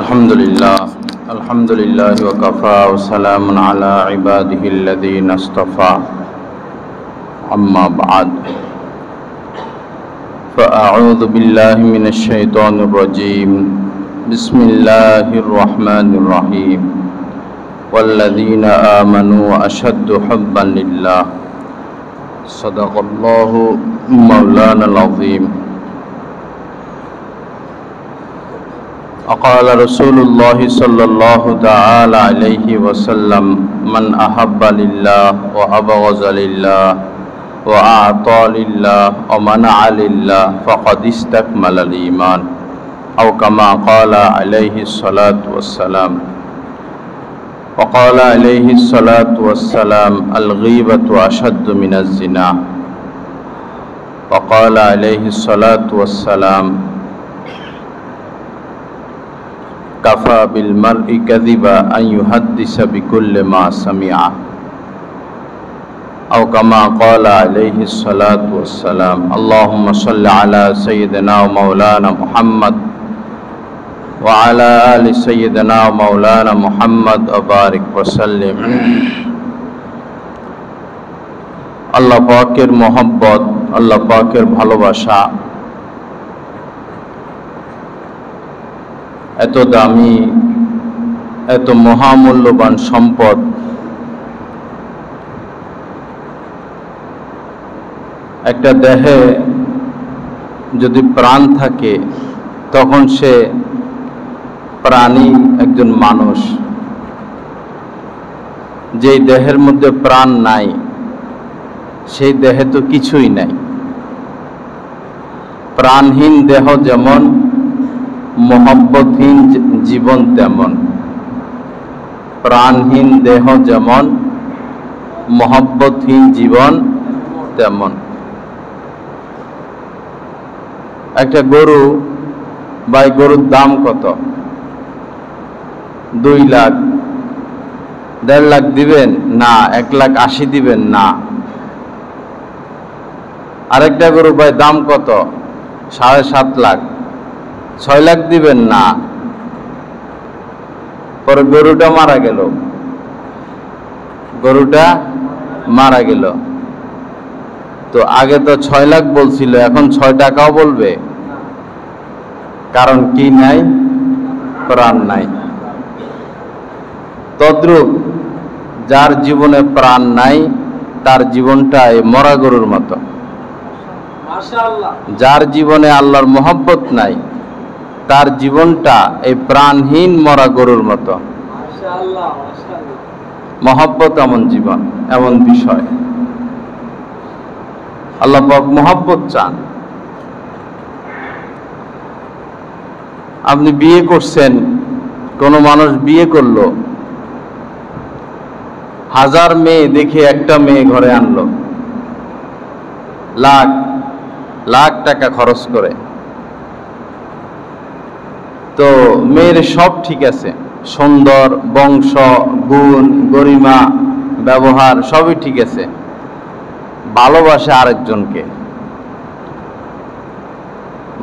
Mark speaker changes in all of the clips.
Speaker 1: الحمد لله وكفى وسلام على عباده الذين اصطفى أما بعد فأعوذ بالله من الشيطان الرجيم بسم الله الرحمن الرحيم والذين آمنوا أشد حبا لله صدق الله مولانا العظيم وقال رسول الله صلى الله تعالى عليه وسلم من أحب لله وأبغض لله وأعطى لله ومنع لله فقد استكمل الإيمان أو كما قال عليه الصلاة والسلام وقال عليه الصلاة والسلام الغيبة أشد من الزنا وقال عليه الصلاة والسلام كفى بالمرء كذبا أن يحدث بكل ما سمع أو كما قال عليه الصلاة والسلام اللهم صل على سيدنا ومولانا محمد وعلى آل سيدنا ومولانا محمد وبارك وسلم আল্লাহ পাকের মহব্বত, আল্লাহ পাকের ভালোবাসা এত দামি, এত মহামূল্যবান সম্পদ। একটা দেহে যদি প্রাণ থাকে তখন সে প্রাণী, একজন মানুষ। যেই দেহের মধ্যে প্রাণ নাই সেই দেহে তো কিছুই নাই। প্রাণহীন দেহ যেমন, মহব্বতহীন জীবন তেমন। প্রাণহীন দেহ যেমন, মহব্বতহীন জীবন তেমন। একটা গরু, বা গরুর দাম কত? 2 লাখ, 1.5 লাখ দিবেন না, 1,80,000 দিবেন না। আরেকটা গরু ভাই দাম কত? 7.5 লাখ, 6 লাখ দিবেন না। পরে গরুটা মারা গেল, গরুটা মারা গেল। তো আগে তো 6 লাখ বলছিল, এখন 6 টাকাও বলবে। কারণ কি নাই? প্রাণ নাই। তদ্রূপ যার জীবনে প্রাণ নাই তার জীবনটা এই মরা গরুর মতো। যার জীবনে আল্লাহর মহব্বত নাই তার জীবনটা এই প্রাণহীন মরা গরুর মতো। মহব্বত এমন জীবন, এমন বিষয়। আল্লাহ পাক মহব্বত চান। আপনি বিয়ে করছেন, কোন মানুষ বিয়ে করলো, 1000 মেয়ে দেখে একটা মেয়ে ঘরে আনলো, লাখ লাখ টাকা খরচ করে। তো মেয়ের সব ঠিক আছে, সুন্দর, বংশ, গুণ, গরিমা, ব্যবহার সবই ঠিক আছে। ভালোবাসে আরেকজনকে,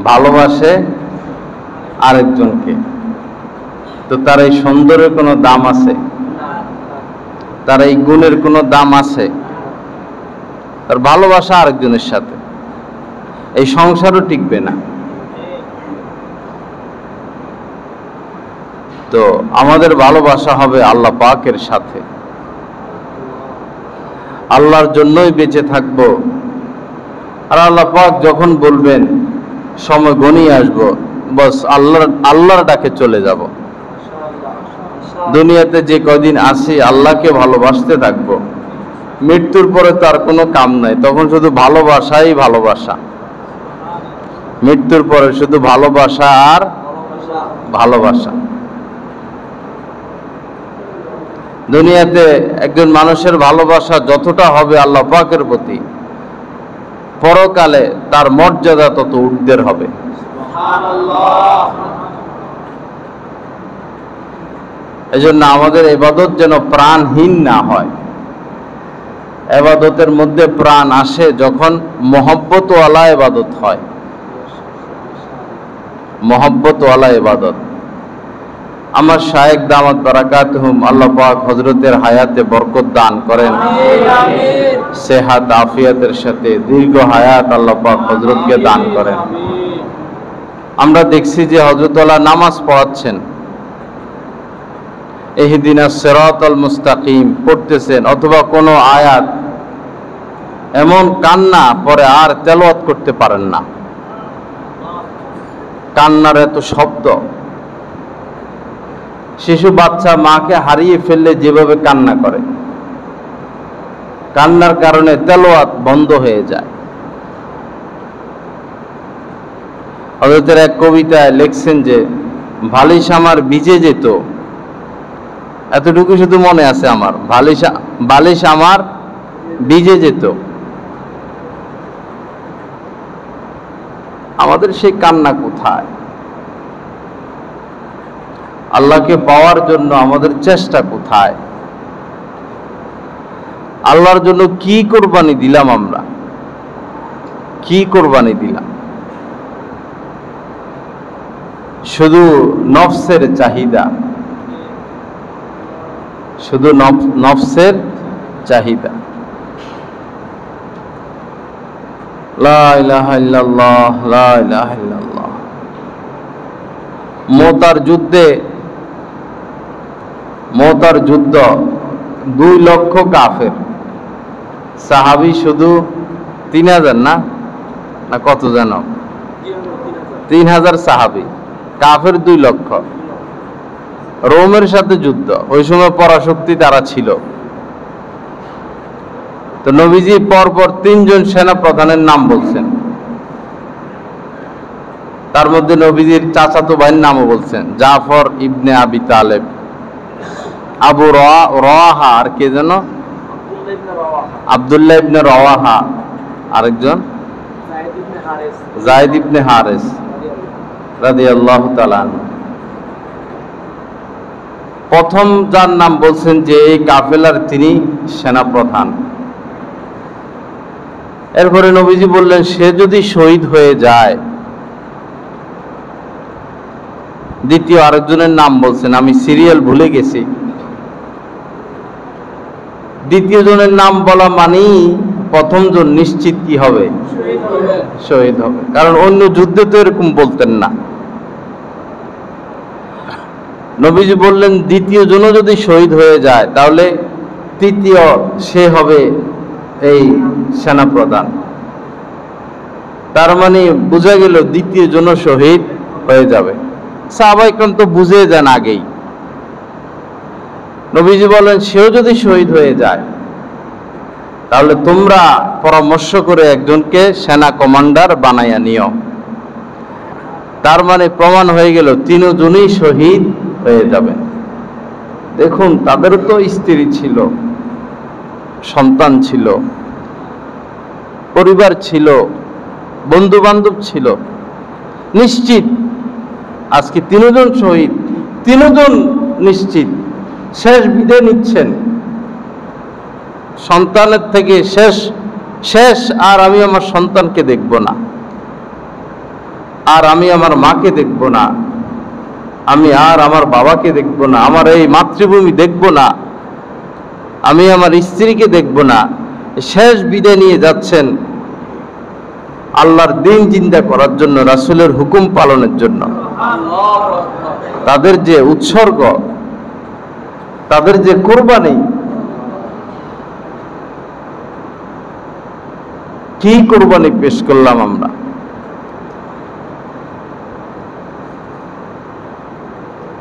Speaker 1: ভালোবাসে আরেকজনকে। তো তার এই সৌন্দর্যের কোনো দাম আছে? তার এই গুণের কোনো দাম আছে? তার ভালোবাসা আরেকজনের সাথে, এই সংসারও টিকবে না। তো আমাদের ভালোবাসা হবে আল্লাহ পাকের সাথে। আল্লাহর জন্যই বেঁচে থাকবো। আর আল্লাহ পাক যখন বলবেন সময় ঘনিয়ে আসবো, বস আল্লাহর ডাকে চলে যাব। দুনিয়াতে যে কদিন আসি আল্লাহকে ভালোবাসতে থাকবো। মৃত্যুর পরে তার কোনো কাম নাই, তখন শুধু ভালোবাসাই ভালোবাসা। মৃত্যুর পরে শুধু ভালোবাসা আর ভালোবাসা। দুনিয়াতে একজন মানুষের ভালোবাসা যতটা হবে আল্লাহ পাকের প্রতি, পরকালে তার মর্যাদা তত ঊর্ধ্বের হবে। এজন্য আমাদের ইবাদত যেন প্রাণহীন না হয়। ইবাদতের মধ্যে প্রাণ আসে যখন মহব্বতওয়ালা ইবাদত হয়। মহব্বতওয়ালা ইবাদত। আমার শায়েখ দামাত বারাকাতুহুম আল্লাহ পাক হযরতের হায়াতে বরকত দান করেন, সেহাত আফিয়াতের সাথে দীর্ঘ হায়াত আল্লাহ পাক হযরতকে দান করেন। আমরা দেখছি যে হযরতুল্লাহ নামাজ পড়াচ্ছেন, ইহদিনাস সিরাতাল মুস্তাকিম পড়তেছেন, অথবা কোনো আয়াত এমন কান্না পরে আর তেলাওয়াত করতে পারেন না। কান্নার এত শব্দ, শিশু বাচ্চা মাকে হারিয়ে ফেললে যেভাবে কান্না করে, কান্নার কারণে তেলাওয়াত বন্ধ হয়ে যায়। হযরতের এক কবিতায় লিখছেন যে বালিশ আমার ভিজে যেত, এতটুকু শুধু মনে আছে আমার, বালিশ আমার ভিজে যেত। আমাদের সেই কান্না কোথায়? আল্লাহকে পাওয়ার জন্য আমাদের চেষ্টা কোথায়? আল্লাহর জন্য কি কোরবানি দিলাম? আমরা কি কোরবানি দিলাম? শুধু নফসের চাহিদা, শুধু নফসের চাহিদা। লা ইলাহা ইল্লাল্লাহ, লা ইলাহা ইল্লাল্লাহ। মুতার যুদ্ধ 2 লক্ষ কাফের, সাহাবী শুধু 3000 না কত যেন, 3000 সাহাবী, কাফের 2 লক্ষ। রোমের সাথে যুদ্ধ, ওই সময় পরাশক্তি তারা ছিল। তো নবীজি পরপর 3 জন সেনা প্রধানের নাম বলছেন, তার মধ্যে নবীজির চাচাতো ভাইয়ের নামও বলছেন, জাফর ইবনে আবি তালেব, আবু রওয়াহা, আর কে যেন আব্দুল্লাহ ইবনে রওয়াহা, আরেকজন যায়েদ ইবনে হারেস রাদিয়াল্লাহু তাআলা আনহু। প্রথম যার নাম বলছেন যে এই কাফেলার তিনি সেনাপ্রধান। এরপরে নবীজি বললেন সে যদি শহীদ হয়ে যায়, দ্বিতীয় আরেকজনের নাম বলছেন, আমি সিরিয়াল ভুলে গেছি। দ্বিতীয় জনের নাম বলা মানেই প্রথম জন নিশ্চিত কি হবে? শহীদ হবে। কারণ অন্য যুদ্ধে তো এরকম বলতেন না। নবীজি বললেন দ্বিতীয় জনও যদি শহীদ হয়ে যায় তাহলে তৃতীয় সে হবে এই সেনাপ্রধান। তার মানে বোঝা গেল দ্বিতীয় জন শহীদ হয়ে যাবে। সাহাবায়ে কেরাম তো বুঝে যান আগেই। নবীজি বলেন সেও যদি শহীদ হয়ে যায় তাহলে তোমরা পরামর্শ করে একজনকে সেনা কমান্ডার বানাইয়া নিও। তার মানে প্রমাণ হয়ে গেল 3 জনই শহীদ হয়ে যাবে। দেখুন তাদের তো স্ত্রী ছিল, সন্তান ছিল, পরিবার ছিল, বন্ধু বান্ধব ছিল, নিশ্চিত আজকে 3 জন শহীদ, 3 জন নিশ্চিত শেষ বিদায় নিচ্ছেন সন্তানের থেকে। শেষ আর আমি আমার সন্তানকে দেখব না, আর আমি আমার মাকে দেখব না, আমি আর আমার বাবাকে দেখব না, আমার এই মাতৃভূমি দেখব না, আমি আমার স্ত্রীকে দেখব না। শেষ বিদায় নিয়ে যাচ্ছেন আল্লাহর দিন জিন্দা করার জন্য, রাসূলের হুকুম পালনের জন্য। তাদের যে উৎসর্গ, তাদের যে কোরবানি, কি কোরবানি পেশ করলাম আমরা।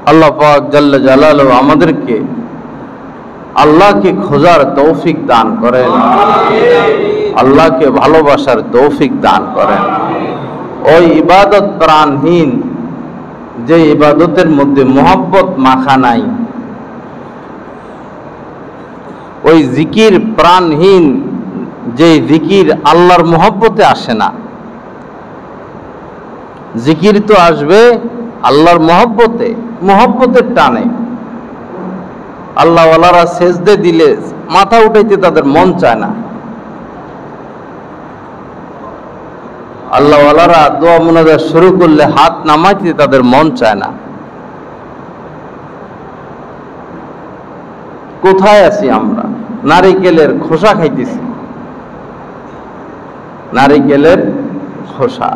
Speaker 1: আল্লাহ পাক জাল্লা জালালুহু আমাদেরকে আল্লাহকে খোঁজার তৌফিক দান করেন, আল্লাহকে ভালোবাসার তৌফিক দান করেন। ওই ইবাদত প্রাণহীন, যে ইবাদতের মধ্যে মোহাব্বত মাখা নাই, ওই জিকির প্রাণহীন, যে জিকির আল্লাহর মোহাব্বতে আসে না। জিকির তো আসবে আল্লাহর মোহাব্বতের টানে। আল্লাহওয়ালারা সেজদে দিলে মাথা উঠাইতে তাদের মন চায় না। আল্লাহওয়ালারা দোয়া মুনাজাত শুরু করলে হাত নামাইতে তাদের মন চায় না। কোথায় আছি আমরা? নারিকেলের খোসা খাইতেছি, নারিকেলের খোসা।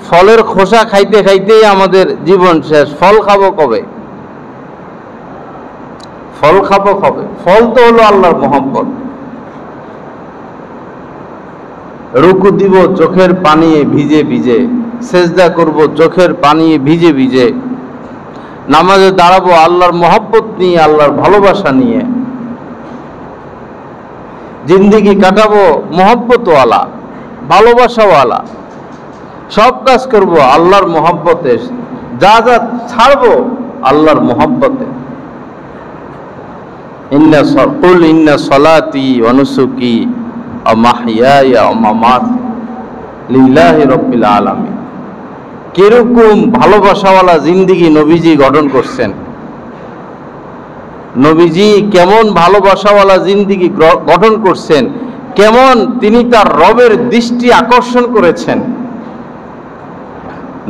Speaker 1: ফলের খোসা খাইতে খাইতেই আমাদের জীবন শেষ। ফল খাবো কবে? ফল খাবো কবে? ফল তো হলো আল্লাহর মহব্বত। রুকু দিব চোখের পানি ভিজে ভিজে, সেজদা করব চোখের পানি ভিজে ভিজে, নামাজে দাঁড়াবো আল্লাহর মহব্বত নিয়ে, আল্লাহর ভালোবাসা নিয়ে, জিন্দেগি কাটাবো মহব্বতওয়ালা, ভালোবাসাওয়ালা। সব কাজ করব আল্লাহর মহব্বতে, যা যা ছাড়বো আল্লাহর মহব্বতে। কুল ইন্না সলাতি ওয়া নুসুকি ওয়া মাহইয়ায়া ওয়া মামাতি লিল্লাহি রাব্বিল আলামিন। কিরকম ভালোবাসাওয়ালা জিন্দেগি নবীজি গঠন করছেন। নবীজি কেমন ভালোবাসাওয়ালা জিন্দেগি গঠন করছেন, কেমন তিনি তার রবের দৃষ্টি আকর্ষণ করেছেন।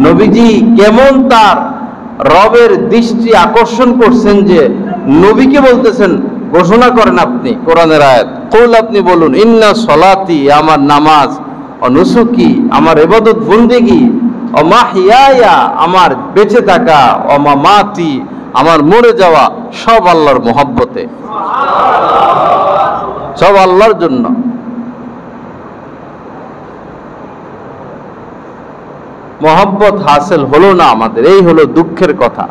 Speaker 1: নবীজি কেমন তার রবের দৃষ্টি আকর্ষণ করছেন যে নবীকে বলতেছেন, ঘোষণা করেন আপনি কোরআনের আয়াত, কুল আপনি বলুন, ইন্না সলাতি আমার নামাজ, ও নুসুকি আমার ইবাদত বন্দেগী, ও মাহইয়ায়া আমার বেঁচে থাকা, ও মামাতি আমার মরে যাওয়া, সব আল্লাহর মহব্বতে, সব আল্লাহর জন্য। মহব্বত হাসিল হলো না আমাদের, এই হলো দুঃখের কথা।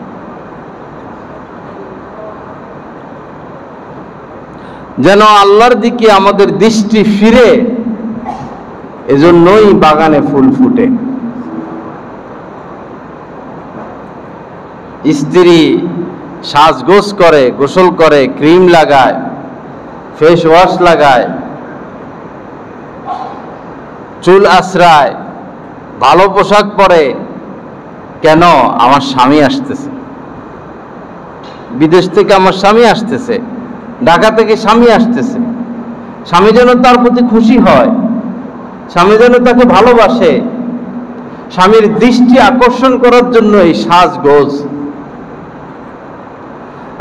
Speaker 1: যেন আল্লাহর দিকে আমাদের দৃষ্টি ফিরে, এজন্যই বাগানে ফুল ফুটে। স্ত্রী সাজগোজ করে, গোসল করে, ক্রিম লাগায়, ফেস ওয়াশ লাগায়, চুল আশ্রায়, ভালো পোশাক পরে। কেন? আমার স্বামী আসতেছে, বিদেশ থেকে আমার স্বামী আসতেছে, ঢাকা থেকে স্বামী আসতেছে। স্বামী যেন তার প্রতি খুশি হয়, স্বামী যেন তাকে ভালোবাসে। স্বামীর দৃষ্টি আকর্ষণ করার জন্য এই সাজগোজ।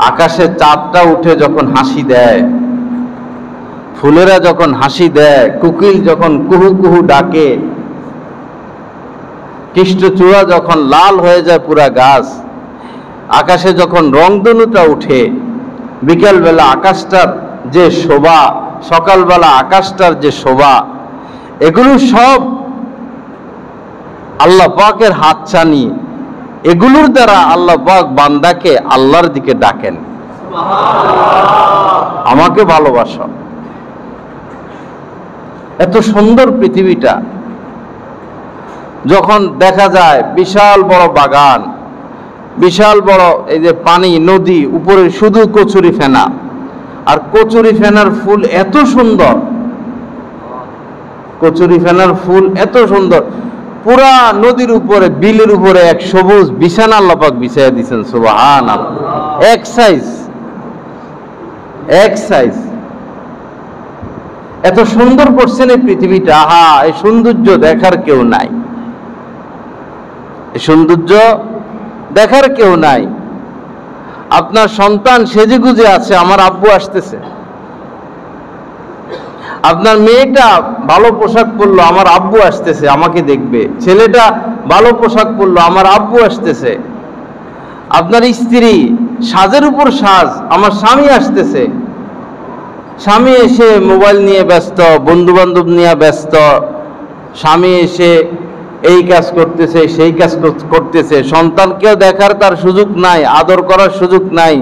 Speaker 1: আকাশে চাঁদটা উঠে যখন হাসি দেয়, ফুলেরা যখন হাসি দেয়, কোকিল যখন কুহু কুহু ডাকে, কৃষ্ণচূড়া যখন লাল হয়ে যায় পুরা গাছ, আকাশে যখন রংধনুটা উঠে, বিকেলবেলা আকাশটার যে শোভা, সকালবেলা আকাশটার যে শোভা, এগুলো সব আল্লাহ পাকের হাতছানি। এগুলোর দ্বারা আল্লাহ পাক বান্দাকে আল্লাহর দিকে ডাকেন, আমাকে ভালোবাসো। এত সুন্দর পৃথিবীটা, যখন দেখা যায় বিশাল বড় বাগান, বিশাল বড় এই যে পানি, নদী, উপরে শুধু কচুরি ফেনা, আর কচুরি ফেনার ফুল এত সুন্দর, কচুরি ফেনার ফুল এত সুন্দর, পুরা নদীর উপরে, বিলের উপরে এক সবুজ বিছানা আল্লাহ পাক বিছাইয়া দিয়েছেন। সুবহানাল্লাহ, এক সাইজ, এক সাইজ। এত সুন্দর করছেন এই পৃথিবীটা। আহা, এই সৌন্দর্য দেখার কেউ নাই, এই সৌন্দর্য দেখার কেউ নাই। আপনার সন্তান সেজেগুজে আছে, আমার আব্বু আসতেছে। আপনার মেয়েটা ভালো পোশাক পরলো, আমার আব্বু আসতেছে, আমাকে দেখবে। ছেলেটা ভালো পোশাক পরলো, আমার আব্বু আসতেছে। আপনার স্ত্রী সাজের উপর সাজ, আমার স্বামী আসতেছে। স্বামী এসে মোবাইল নিয়ে ব্যস্ত, বন্ধু বান্ধব নিয়ে ব্যস্ত। স্বামী এসে এই কাজ করতেছে, সেই কাজ করতেছে। সন্তানকেও দেখার তার সুযোগ নাই, আদর করার সুযোগ নাই,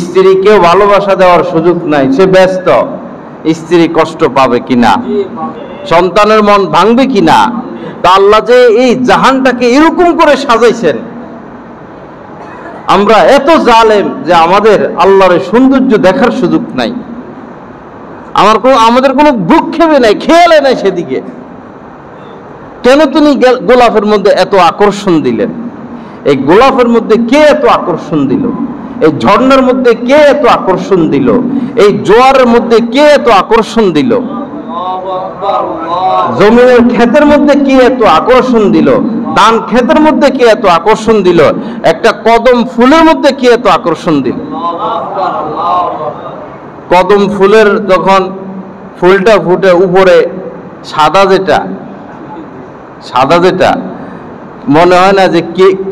Speaker 1: স্ত্রীকেও ভালোবাসা দেওয়ার সুযোগ নাই, সে ব্যস্ত। স্ত্রী কষ্ট পাবে কিনা, সন্তানের মন ভাঙবে কিনা। তা আল্লাহ যে এই জাহানটাকে এরকম করে সাজাইছেন, আমরা এত জালেম যে আমাদের আল্লাহর সৌন্দর্য দেখার সুযোগ নাই, আমাদের কোনো ভ্রুক্ষেপে নাই, খেয়ালে নাই সেদিকে। কেন তিনি গোলাপের মধ্যে এত আকর্ষণ দিলেন? এই গোলাপের মধ্যে কে এত আকর্ষণ দিল? এই ঝর্ণার মধ্যে কে এত আকর্ষণ দিল? এই জোয়ারের মধ্যে কে এত আকর্ষণ দিল? জমিনের ক্ষেতের মধ্যে কে এত আকর্ষণ দিল? ধান ক্ষেতের মধ্যে কে এত আকর্ষণ দিল, একটা কদম ফুলের মধ্যে কে এত আকর্ষণ দিল। কদম ফুলের যখন ফুলটা ফুটে উপরে সাদা যেটা মনে হয় না যে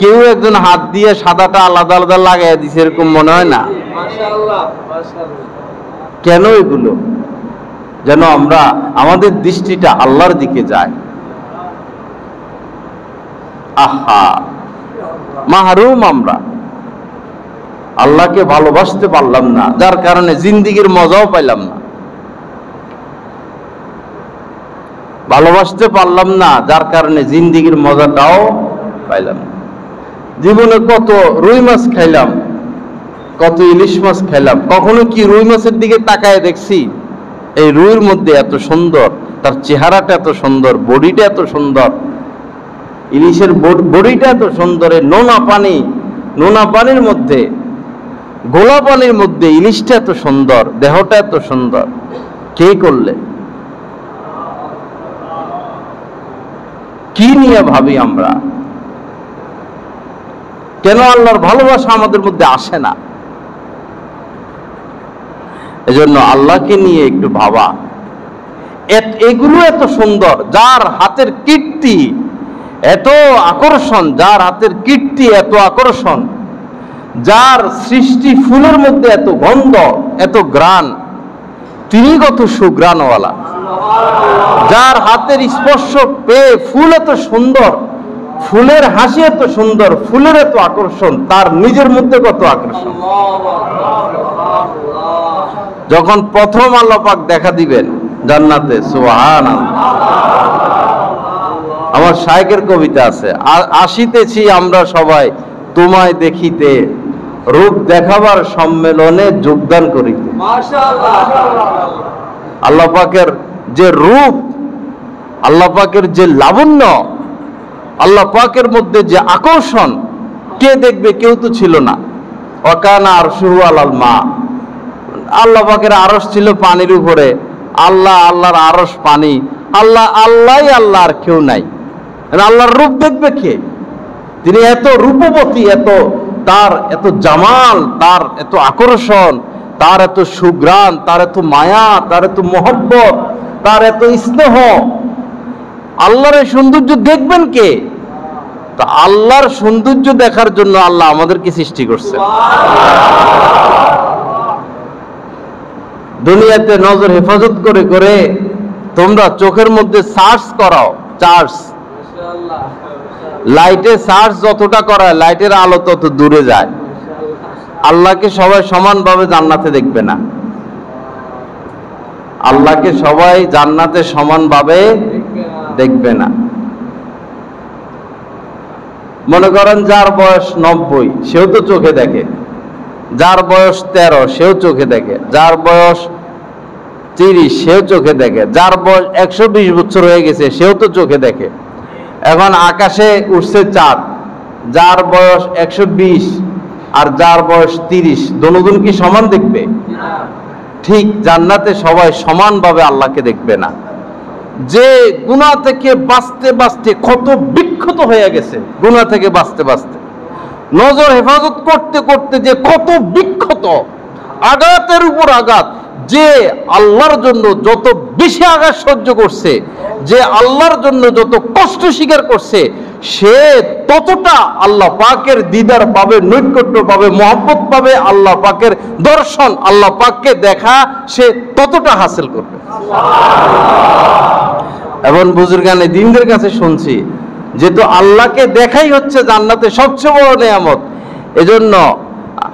Speaker 1: কেউ একজন হাত দিয়ে সাদাটা আলাদা আলাদা লাগাই দিছে, এরকম মনে হয় না? কেন এগুলো? যেন আমরা আমাদের দৃষ্টিটা আল্লাহর দিকে যায়। আহা, মাহরুম আমরা, আল্লাহকে ভালোবাসতে পারলাম না, যার কারণে জিন্দিগির মজাও পাইলাম না। ভালোবাসতে পারলাম না, যার কারণে জিন্দিগির মজাটাও পাইলাম না। জীবনে কত রুই মাছ খাইলাম, কত ইলিশ মাছ খাইলাম, কখনো কি রুই মাছের দিকে তাকায় দেখছি এই রুইয়ের মধ্যে এত সুন্দর, তার চেহারাটা এত সুন্দর, বডিটা এত সুন্দর, ইলিশের বডিটা এত সুন্দর, নোনা পানির মধ্যে, গোলা পানির মধ্যে ইলিশটা এত সুন্দর, দেহটা এত সুন্দর, কে করলে? কি নিয়ে ভাবি আমরা? কেন আল্লাহর ভালোবাসা আমাদের মধ্যে আসে না? এজন্য আল্লাহকে নিয়ে একটু ভাবা। এগুলো এত সুন্দর, যার হাতের কীর্তি এত আকর্ষণ, যার হাতের কীর্তি এত আকর্ষণ, যার সৃষ্টি ফুলের মধ্যে এত গন্ধ, এত ঘ্রাণ, তিনি কত সুঘ্রাণওয়ালা। যার হাতের স্পর্শ পেয়ে ফুল এত সুন্দর, ফুলের হাসি এত সুন্দর, ফুলের এত আকর্ষণ, তার নিজের মধ্যে কত আকর্ষণ। যখন প্রথম আল্লাহ পাক দেখা দিবেন জান্নাতে, সুবহানাল্লাহ। আমার শায়খের কবিতা আছে, আসিতেছি আমরা সবাই তোমায় দেখিতে, রূপ দেখাবার সম্মেলনে যোগদান করিতে। আল্লাহ পাকের যে রূপ, আল্লাহ পাকের যে লাবণ্য, আল্লাহ পাকের মধ্যে যে আকর্ষণ, কে দেখবে? কেউ তো ছিল না। ওয়াকানা আরশুহু আলাল মা, আল্লাহ পাকের আরশ ছিল পানির উপরে, আল্লাহর আরশ পানি, আল্লাহই আল্লাহ, আর কেউ নাই। আল্লাহর রূপ দেখবে কে? তিনি এত রূপবতী, তার এত জামাল, তার এত আকর্ষণ, তার এত সুঘ্রাণ, তার এত মায়া, তার এত মহব্বত, তার এত স্নেহ। আল্লাহর এই সৌন্দর্য দেখবেন কে? তা আল্লাহর সৌন্দর্য দেখার জন্য আল্লাহ আমাদেরকে সৃষ্টি করছে। দুনিয়াতে নজর হেফাজত করে করে তোমরা চোখের মধ্যে চার্জ করাও, লাইটে চার্জ যতটা করায়, লাইটের আলো তত দূরে যায়। আল্লাহকে সবাই সমানভাবে জান্নাতে দেখবে না, আল্লাহকে সবাই জান্নাতে সমানভাবে দেখবে না। মনে করেন যার বয়স 90 সেও তো চোখে দেখে, যার বয়স 13 সেও চোখে দেখে, যার বয়স 30 সেও চোখে দেখে, যার বয়স 120 বছর হয়ে গেছে সেও তো চোখে দেখে। এখন আকাশে উঠছে চাঁদ, যার বয়স 120 আর যার বয়স 30, দুজন কি সমান দেখবে? ঠিক জান্নাতে সবাই সমানভাবে আল্লাহকে দেখবে না। যে গুনাহ থেকে বাঁচতে বাঁচতে কত বিক্ষত হয়ে গেছে, গুনাহ থেকে বাঁচতে বাঁচতে, নজর হেফাজত করতে করতে যে কত বিক্ষত, আঘাতের উপর আঘাত, যে আল্লাহর জন্য যত বেশি আঘাত সহ্য করছে, যে আল্লাহর জন্য যত কষ্ট স্বীকার করছে, সে ততটা আল্লাহ পাকের দিদার পাবে, নৈকট্য পাবে, মহব্বত পাবে, আল্লাহ পাকের দর্শন, আল্লাহ পাককে দেখা সে ততটা হাসিল করবে। এবং বুজুর্গানে দিনদের কাছে শুনছি যেহেতু আল্লাহকে দেখাই হচ্ছে জান্নাতে সবচেয়ে বড় নেয়ামত, এজন্য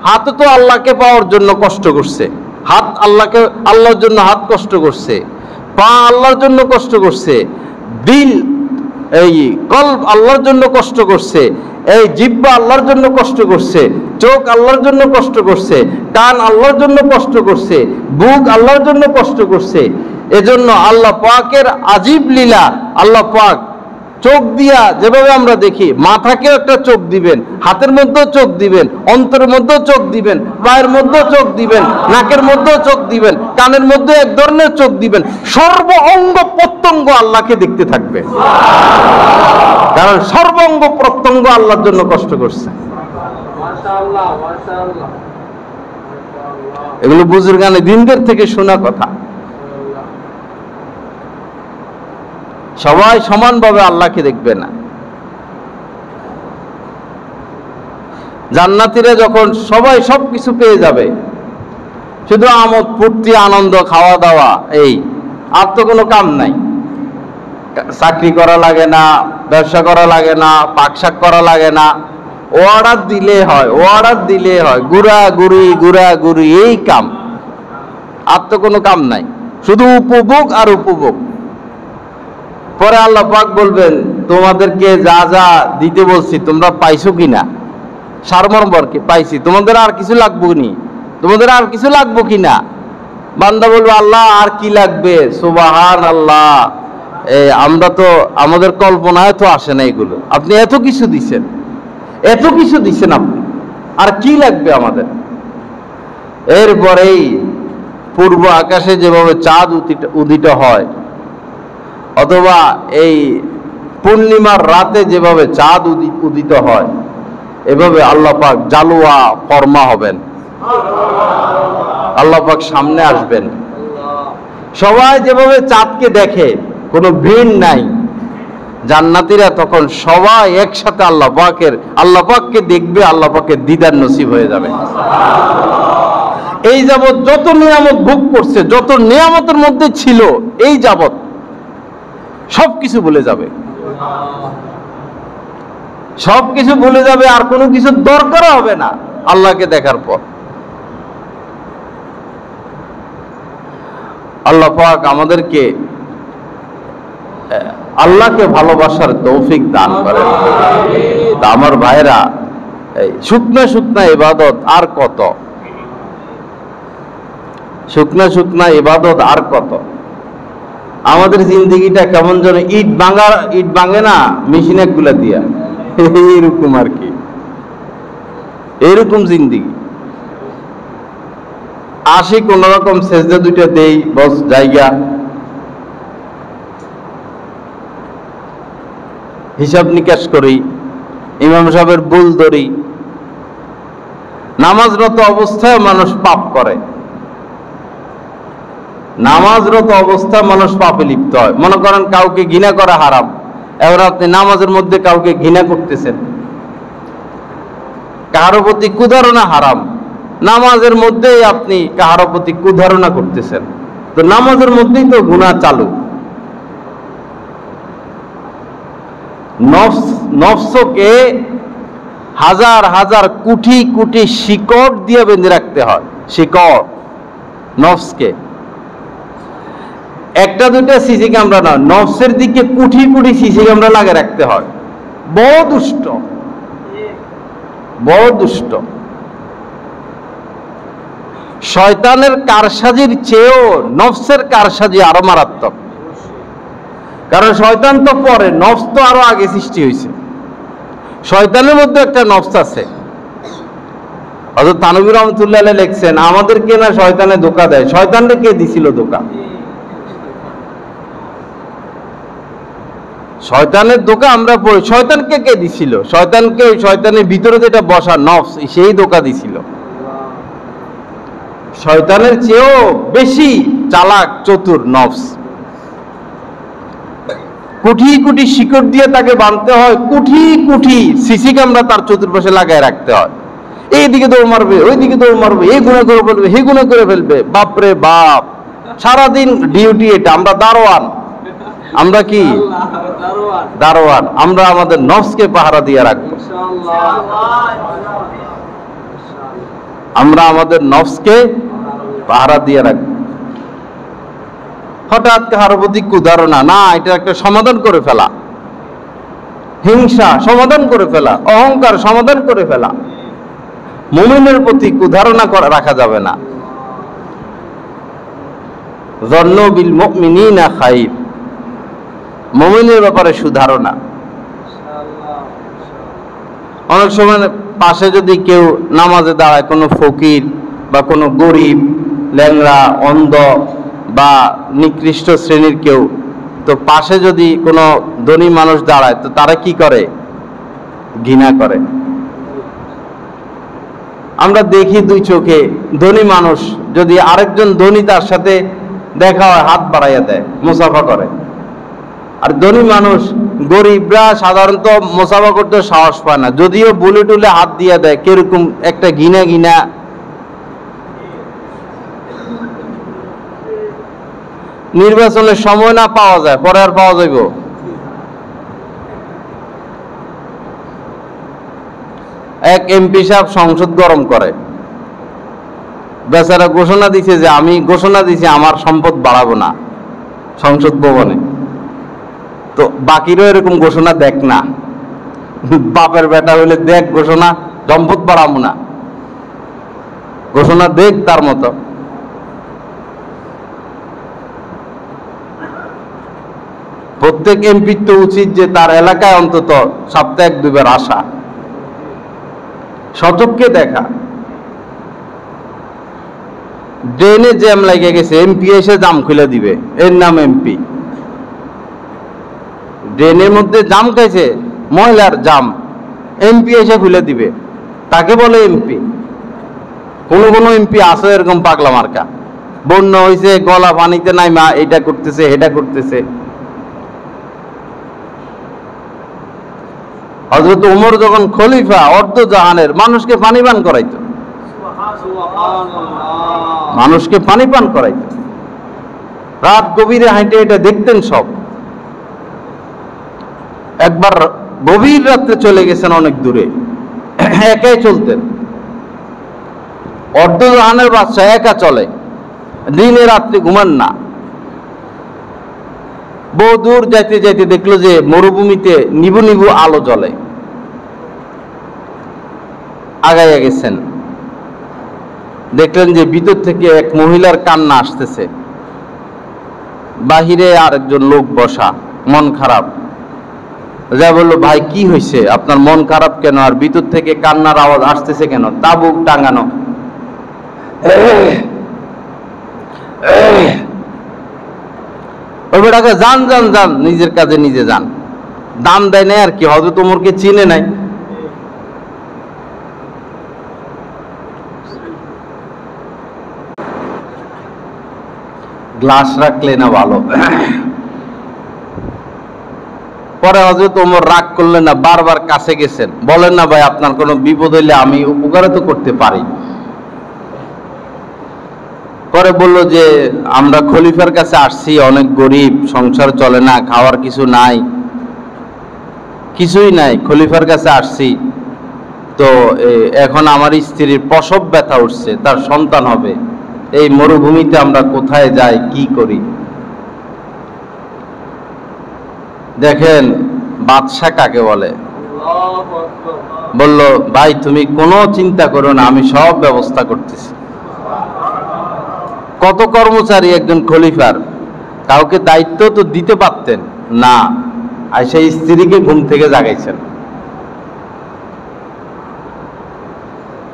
Speaker 1: হাত তো আল্লাহকে পাওয়ার জন্য কষ্ট করছে, হাত আল্লাহর জন্য হাত কষ্ট করছে, পা আল্লাহর জন্য কষ্ট করছে, দিল এই কলব আল্লাহর জন্য কষ্ট করছে, এই জিহ্বা আল্লাহর জন্য কষ্ট করছে, চোখ আল্লাহর জন্য কষ্ট করছে, কান আল্লাহর জন্য কষ্ট করছে, বুক আল্লাহর জন্য কষ্ট করছে। এজন্য আল্লাহ পাকের আজীব লীলা, আল্লাহ পাক চোখ দিয়া যেভাবে আমরা দেখি, মাথাকেও একটা চোখ দিবেন, হাতের মধ্যেও চোখ দিবেন, অন্তরের মধ্যেও চোখ দিবেন, পায়ের মধ্যেও চোখ দিবেন, নাকের মধ্যেও চোখ দিবেন, কানের মধ্যে এক ধরনের চোখ দিবেন, সর্ব অঙ্গ প্রত্যঙ্গ আল্লাহকে দেখতে থাকবে, কারণ সর্ব অঙ্গ প্রত্যঙ্গ আল্লাহর জন্য কষ্ট করছে। এগুলো বুজুর্গানে দিনদের থেকে শোনা কথা। সবাই সমানভাবে আল্লাহকে দেখবে না। জান্নাতীরা যখন সবাই সবকিছু পেয়ে যাবে, শুধু আমোদ ফুর্তি আনন্দ খাওয়া দাওয়া, এই আর তো কোনো কাম নাই। চাকরি করা লাগে না, ব্যবসা করা লাগে না, পাকশাক করা লাগে না, অর্ডার দিলে হয়, অর্ডার দিলে হয়, ঘুরাঘুরি এই কাম, আর তো কোনো কাম নাই, শুধু উপভোগ আর উপভোগ। পরে আল্লাহ পাক বলবেন, তোমাদেরকে যা যা দিতে বলছি তোমরা পাইছো কিনা? সারমর্ম কি পাইছি, তোমাদের আর কিছু লাগবো নি? তোমাদের আর কিছু লাগবো কিনা? বান্দা বলবে, আল্লাহ আর কি লাগবে? সুবহান আল্লাহ, আমরা তো আমাদের কল্পনায় তো আসে না এগুলো, আপনি এত কিছু দিছেন, এত কিছু দিছেন আপনি, আর কি লাগবে আমাদের? এরপরেই পূর্ব আকাশে যেভাবে চাঁদ উদিত হয়, অথবা এই পূর্ণিমার রাতে যেভাবে চাঁদ উদিত হয়, এভাবে আল্লাহ পাক জালুয়া ফরমা হবেন, আল্লাহ পাক সামনে আসবেন। সবাই যেভাবে চাঁদকে দেখে, কোনো ভিড় নাই, জান্নাতীরা তখন সবাই একসাথে আল্লাহ পাককে দেখবে, আল্লাহ পাকের দিদার নসিব হয়ে যাবে। এই যাবৎ যত নিয়ামত ভোগ করছে, যত নিয়ামতের মধ্যে ছিল, এই যাবৎ সবকিছু ভুলে যাবে, সবকিছু ভুলে যাবে, আর কোনো কিছু দরকার হবে না আল্লাহকে দেখার পর। আল্লাহ পাক আমাদেরকে আল্লাহকে ভালোবাসার তৌফিক দান করেন। তা আমার ভাইরা, শুকনা শুকনা ইবাদত আর কত, শুকনা শুকনা ইবাদত আর কত? আমাদের জিন্দেগিটা কেমন যেন ইট ভাঙে না মেশিনে গুলা দিয়া, এইরকম আর কি, এইরকম জিন্দেগি। আসি কোন রকম সেজদা দুইটা দেই, বস জায়গা, হিসাব নিকাশ করি, ইমাম সাহেবের ভুল ধরি। নামাজরত অবস্থায় মানুষ পাপ করে, নামাজরত অবস্থায় মানুষ পাপে লিপ্ত হয়। মনে করেন কাউকে ঘৃণা করা হারাম, এবার আপনি নামাজের মধ্যে কাউকে ঘৃণা করতেছেন। কারো প্রতি কুধারণা হারাম, নামাজের মধ্যেই আপনি কারো প্রতি কুধারণা করতেছেন, তো নামাজের মধ্যেই তো গুনাহ চালু। নফসকে হাজার হাজার কোটি কোটি শিকড় দিয়ে বেঁধে রাখতে হয়, শিকড় নফসকে। একটা দুটা সিসি ক্যামেরা না, নফসের দিকে কোটি কোটি সিসি ক্যামেরা লাগিয়ে রাখতে হয়। বড় দুষ্ট, বড় দুষ্ট। শয়তানের কারসাজির চেয়েও নফসের কারসাজি আরো মারাত্মক, কারণ শয়তান তো পরে, নফস তো আরো আগে সৃষ্টি হয়েছে। শয়তানের মধ্যে একটা নফস আছে। হযরত থানভী রাহমাতুল্লাহ আলাইহি লিখছেন, আমাদেরকে না শয়তানে ধোঁকা দেয়, শয়তানকে কে দিছিল ধোঁকা? শয়তানের ধোঁকা আমরা পড়ি, শয়তানকে কে দিছিল? শয়তানকে, শয়তানের ভিতরে যেটা বসা নফস, সেই ধোঁকা দিছিল। শয়তানের চেয়েও বেশি চালাক চতুর নফস। কোটি কোটি শিকড় দিয়ে তাকে বাঁধতে হয়, কোটি কোটি সিসি ক্যামেরা তার চতুর্পাশে লাগায় রাখতে হয়। এইদিকে দৌড় মারবে, ওইদিকে দৌড় মারবে, এই গুণা করে ফেলবে, হে গুণা করে ফেলবে। বাপরে বাপ, সারাদিন ডিউটি এটা। আমরা দারোয়ান, আমরা কি দারোয়ান? আমরা আমাদের নফসকে পাহারা দিয়ে রাখবো, আমরা আমাদের নফসকে পাহারা দিয়ে রাখবো। হঠাৎ কারো প্রতি কুধারণা না, এটা একটা সমাধান করে ফেলা, হিংসা সমাধান করে ফেলা, অহংকার সমাধান করে ফেলা। মুমিনের প্রতি কুধারণা রাখা যাবে না। যন্নু বিল মুমিনিনা খাইর, মুমিনের ব্যাপারে সুধারণা। অনেক সময় পাশে যদি কেউ নামাজে দাঁড়ায়, কোনো ফকির বা কোনো গরিব ল্যাংড়া, অন্ধ বা নিকৃষ্ট শ্রেণীর কেউ, তো পাশে যদি কোনো ধনী মানুষ দাঁড়ায় তো তারা কি করে? ঘৃণা করে। আমরা দেখি দুই চোখে ধনী মানুষ যদি আরেকজন ধনী তার সাথে দেখা হয় হাত বাড়াইয়া দেয়, মুসাফা করে। আর ধনী মানুষ, গরিবরা সাধারণত মুসাফা করতে সাহস পায় না, যদিও বুলে টুলে হাত দিয়ে দেয়, কিরকম একটা ঘৃণা ঘৃণা। নির্বাচনের সময় না পাওয়া যায়, পরে আর পাওয়া যাইব? এক এমপি সাহেব সংসদ গরম করে, বেচারা ঘোষণা দিছে যে আমি ঘোষণা দিছি আমার সম্পদ বাড়াবো না সংসদ ভবনে। তো বাকিরও এরকম ঘোষণা দেখ না, বাপের বেটা হইলে দেখ ঘোষণা সম্পদ বাড়াবো না, ঘোষণা দেখ তার মতো। প্রত্যেক এমপির তো উচিত যে তার এলাকায় অন্তত সপ্তাহে 1-2 বার আসা, সচক্ষে দেখা। ড্রেনে জ্যাম লেগে গেছে, এমপি এসে জাম খুলে দিবে, এর নাম এমপি। ড্রেনের মধ্যে জাম খাইছে, ময়লার জাম, এমপি এসে খুলে দিবে, তাকে বলে এমপি। কোন কোন এমপি আছে এরকম পাগলা মার্কা, বন্যা হয়েছে গলা পানিতে নাই মা, এটা করতেছে এটা করতেছে। হযরত ওমর যখন খলিফা অর্ধ জাহানের, মানুষকে পানি পান করাইতো, মানুষকে পানি পান করাইতো। রাত গভীরে হাঁটে এটা দেখতেন সব। একবার গভীর রাত্রে চলে গেছেন অনেক দূরে, একাই চলতেন। অর্ধ জাহানের বাদশা একা চলে, দিনে রাত্রে ঘুমান না। বহু দূর যাইতে যাইতে দেখলো যে মরুভূমিতে নিবু নিবু আলো জ্বলে। আগাইয়া গেছেন, দেখলেন যে ভিতর থেকে এক মহিলার কান্না আসতেছে, বাহিরে আরেকজন লোক বসা, মন খারাপ। যা বললো, ভাই কি হয়েছে, আপনার মন খারাপ কেন, আর ভিতর থেকে কান্নার আওয়াজ আসতেছে কেন? তাবুক টাঙানো। ওই বেটাকে যান যান যান, নিজের কাজে নিজে যান। দাম দেয় নাই আর কি, হযরত ওমরকে চিনে নাই। গ্লাস রাখলে না ভালো। পরে হযরত ওমর রাগ করলেন না, বারবার কাছে গেছেন, বলেন না ভাই আপনার কোনো বিপদ হইলে আমি উপকার তো করতে পারি। পরে বলল যে আমরা খলিফার কাছে আসছি, অনেক গরিব, সংসার চলে না, খাওয়ার কিছু নাই, কিছুই নাই, খলিফার কাছে আসছি। তো এখন আমার স্ত্রীর প্রসব ব্যথা উঠছে, তার সন্তান হবে, এই মরুভূমিতে আমরা কোথায় যাই, কি করি? দেখেন বাদশা কাকে বলে। বলল, ভাই তুমি কোনো চিন্তা করো না, আমি সব ব্যবস্থা করতেছি। কত কর্মচারী একজন খলিফার, কাউকে দায়িত্ব তো দিতে পারতেন না, আর সেই স্ত্রীকে ঘুম থেকে জাগাইছেন।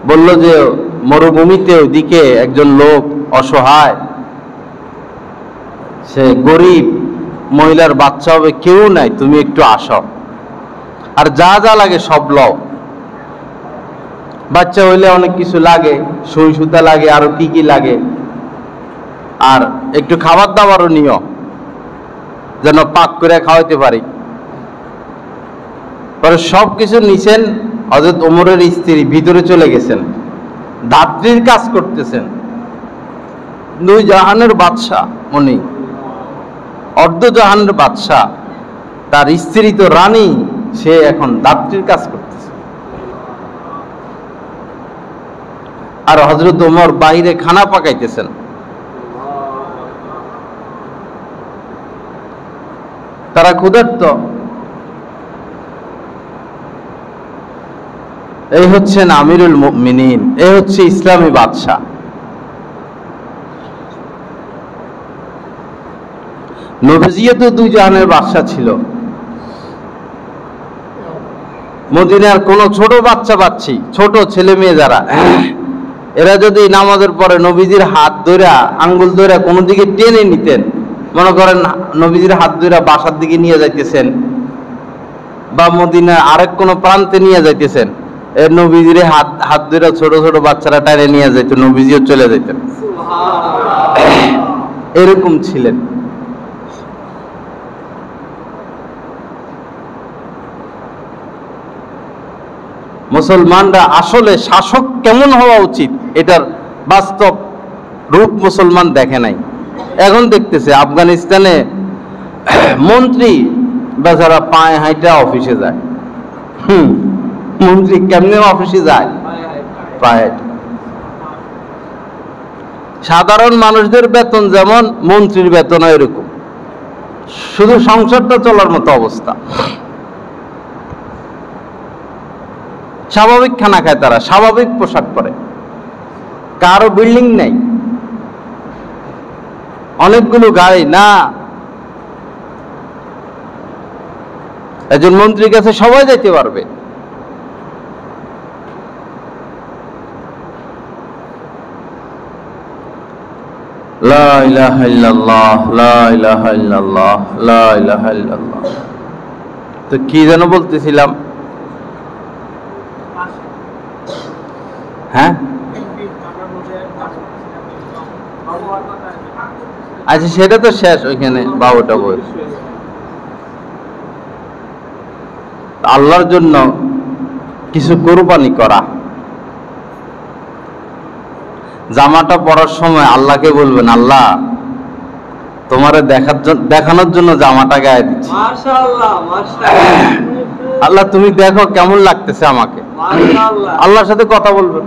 Speaker 1: বলল যে মরুভূমিতে ওইদিকে একজন লোক অসহায়, সে গরিব, মহিলার বাচ্চা হবে, কেউ নাই, তুমি একটু আসো, আর যা যা লাগে সব লও। বাচ্চা হইলে অনেক কিছু লাগে, সুই সুতা লাগে, আরো কি কি লাগে, আর একটু খাবার দাবারও নিও, যেন পাক করে খাওয়াইতে পারি। পরে সব কিছু নিছেন। হযরত ওমরের স্ত্রী ভিতরে চলে গেছেন, ধাত্রীর কাজ করতেছেন। 2 জাহানের বাদশা, উনি অর্ধ জাহানের বাদশা, তার স্ত্রী তো রানী, সে এখন ধাত্রীর কাজ করতেছে। আর হযরত ওমর বাইরে খানা পাকাইতেছেন। তারা ক্ষুধার্ত। এই হচ্ছেন আমিরুল মুমিনিন, এই হচ্ছে ইসলামী বাদশাহ। নবীজিও তো 2 জাহানের বাদশা ছিল। মদিনার কোন ছোট বাচ্চা বাচ্চি, ছোট ছেলে মেয়ে যারা, এরা যদি নামাজের পরে নবীজির হাত ধইরা আঙ্গুল ধইরা কোনো দিকে টেনে নিতেন, মনে করেন নবীজির হাত ধইরা বাসার দিকে নিয়ে যাইতেছেন বা মদিনার আরেক কোনো প্রান্তে নিয়ে যাইতেছেন, এর নবীজির হাত ধইরা ছোট ছোট বাচ্চারা টানে নিয়ে যাইত, নবীজিও চলে যাইতেন। এরকম ছিলেন। মুসলমানরা আসলে শাসক কেমন হওয়া উচিত এটার বাস্তব রূপ মুসলমান দেখে নাই, এখন দেখতেছে। আফগানিস্তানে মন্ত্রী বেচারা পায়ে হাইটা অফিসে যায়। মন্ত্রী কেমনে অফিসে যায়? পায়ে হাইটা। সাধারণ মানুষদের বেতন যেমন, মন্ত্রীর বেতন এরকম, শুধু সংসারটা চলার মতো অবস্থা। স্বাভাবিক খানা খায় তারা, স্বাভাবিক পোশাক পরে, কারো বিল্ডিং নেই, অনেকগুলো গাড়ি না। একজন মন্ত্রীর কাছে সবাই যেতে পারবে। লা ইলাহা ইল্লাল্লাহ, লা ইলাহা ইল্লাল্লাহ, লা ইলাহা ইল্লাল্লাহ। তো কি যেন বলতেছিলাম? হ্যাঁ, আচ্ছা সেটা তো শেষ, ওইখানে বাবুটা বই। আল্লাহর জন্য কিছু কোরবানি করা। জামাটা পরার সময় আল্লাহকে বলবেন, আল্লাহ তোমারে দেখানোর জন্য জামাটা গায়ে দিচ্ছি, আল্লাহ তুমি দেখো কেমন লাগতেছে আমাকে। আল্লাহর সাথে কথা বলবেন।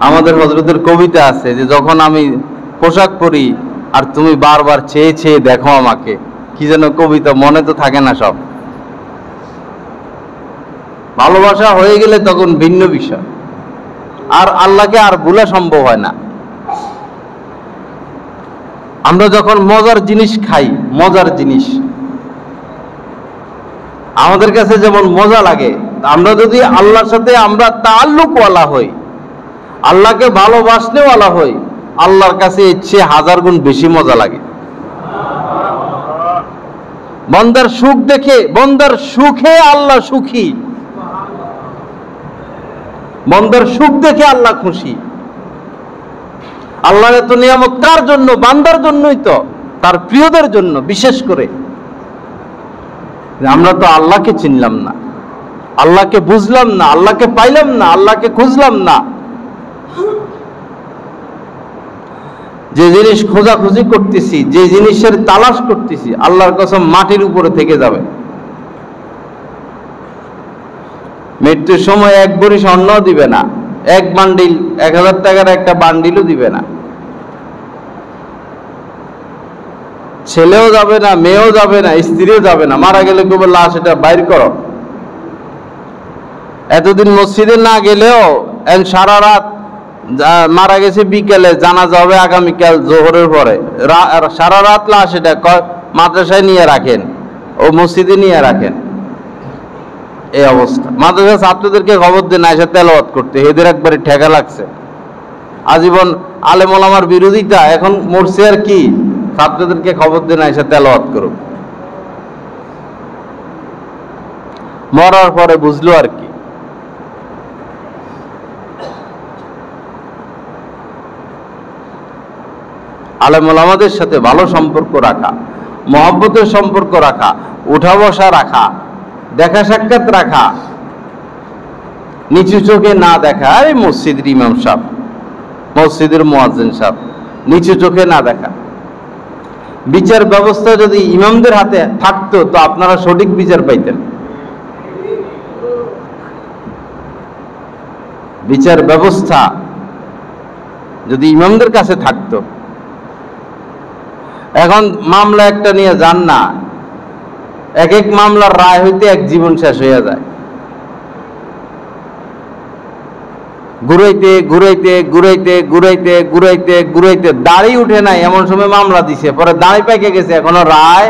Speaker 1: আমাদের হযরতের কবিতা আছে যে, যখন আমি পোশাক পরি আর তুমি বারবার চেয়ে চেয়ে দেখো আমাকে, কি যেন কবিতা, মনে তো থাকে না সব। ভালোবাসা হয়ে গেলে তখন ভিন্ন বিষয়, আর আল্লাহকে আর ভোলা সম্ভব হয় না। আমরা যখন মজার জিনিস খাই, মজার জিনিস আমাদের কাছে যেমন মজা লাগে, আমরা যদি আল্লাহর সাথে আমরা তাআল্লুকওয়ালা হই, আল্লাহকে ভালোবাসনেওয়ালা হই, আল্লাহর কাছে এর চেয়ে 1000 গুণ বেশি মজা লাগে। বান্দার সুখ দেখে, বান্দার সুখে আল্লাহ সুখী, বান্দার সুখ দেখে আল্লাহ খুশি। আল্লাহর এত নিয়ামত কার জন্য? বান্দার জন্যই তো, তার প্রিয়দের জন্য। বিশেষ করে আমরা তো আল্লাহকে চিনলাম না, আল্লাহকে বুঝলাম না, আল্লাহকে পাইলাম না, আল্লাহকে খুঁজলাম না। যে জিনিস খোঁজাখুঁজি করতেছি, যে জিনিসের তালাশ করতেছি, আল্লাহর কসম মাটির উপরে থেকে যাবে। মৃত্যুর সময় 1 ভরি স্বর্ণ দিবে না, 1 বান্ডিল 1000 টাকার একটা বান্ডিলও দিবে না। ছেলেও যাবে না, মেয়েও যাবে না, স্ত্রীও যাবে না। মারা গেলে কেবল লাশ এটা বাইর করো। এতদিন মসজিদে না গেলেও সারা রাত, মারা গেছে বিকেলে, জানাজা হবে আগামীকাল জোহরের পরে, সারা রাত লাশ এটা মাদ্রাসায় নিয়ে রাখেন, ও মসজিদে নিয়ে রাখেন। এই অবস্থা। মাদ্রাসা ছাত্রদেরকে খবর দেন এসে তেলাওয়াত করতে, এদের একবারে ঠেকা লাগছে। আজীবন আলেম ওলামার বিরোধিতা, এখন মরছে আর কি, ছাত্রদেরকে খবর দেন এসে তেলাওয়াত করুক। মরার পরে বুঝলো আর কি। আলেম ওলামাদের সাথে ভালো সম্পর্ক রাখা, মহব্বতের সম্পর্ক রাখা, উঠা বসা রাখা, দেখা সাক্ষাৎ রাখা, নিচু চোখে না দেখা। এই মসজিদের ইমাম সাহেব, মসজিদের মুয়াজ্জিন সাহেব, নিচু চোখে না দেখা। বিচার ব্যবস্থা যদি ইমামদের হাতে থাকতো তো আপনারা সঠিক বিচার পাইতেন। বিচার ব্যবস্থা যদি ইমামদের কাছে থাকতো। এখন মামলা একটা নিয়ে যান না, এক এক মামলার রায় হইতে 1 জীবন শেষ হয়ে যায়। ঘুরাইতে ঘুরাইতে ঘুরাইতে ঘুরাইতে ঘুরাইতে ঘুরাইতে দাড়ি উঠে নাই, এমন সময় মামলা দিছে, পরে দাড়ি পেকে গেছে, এখনো রায়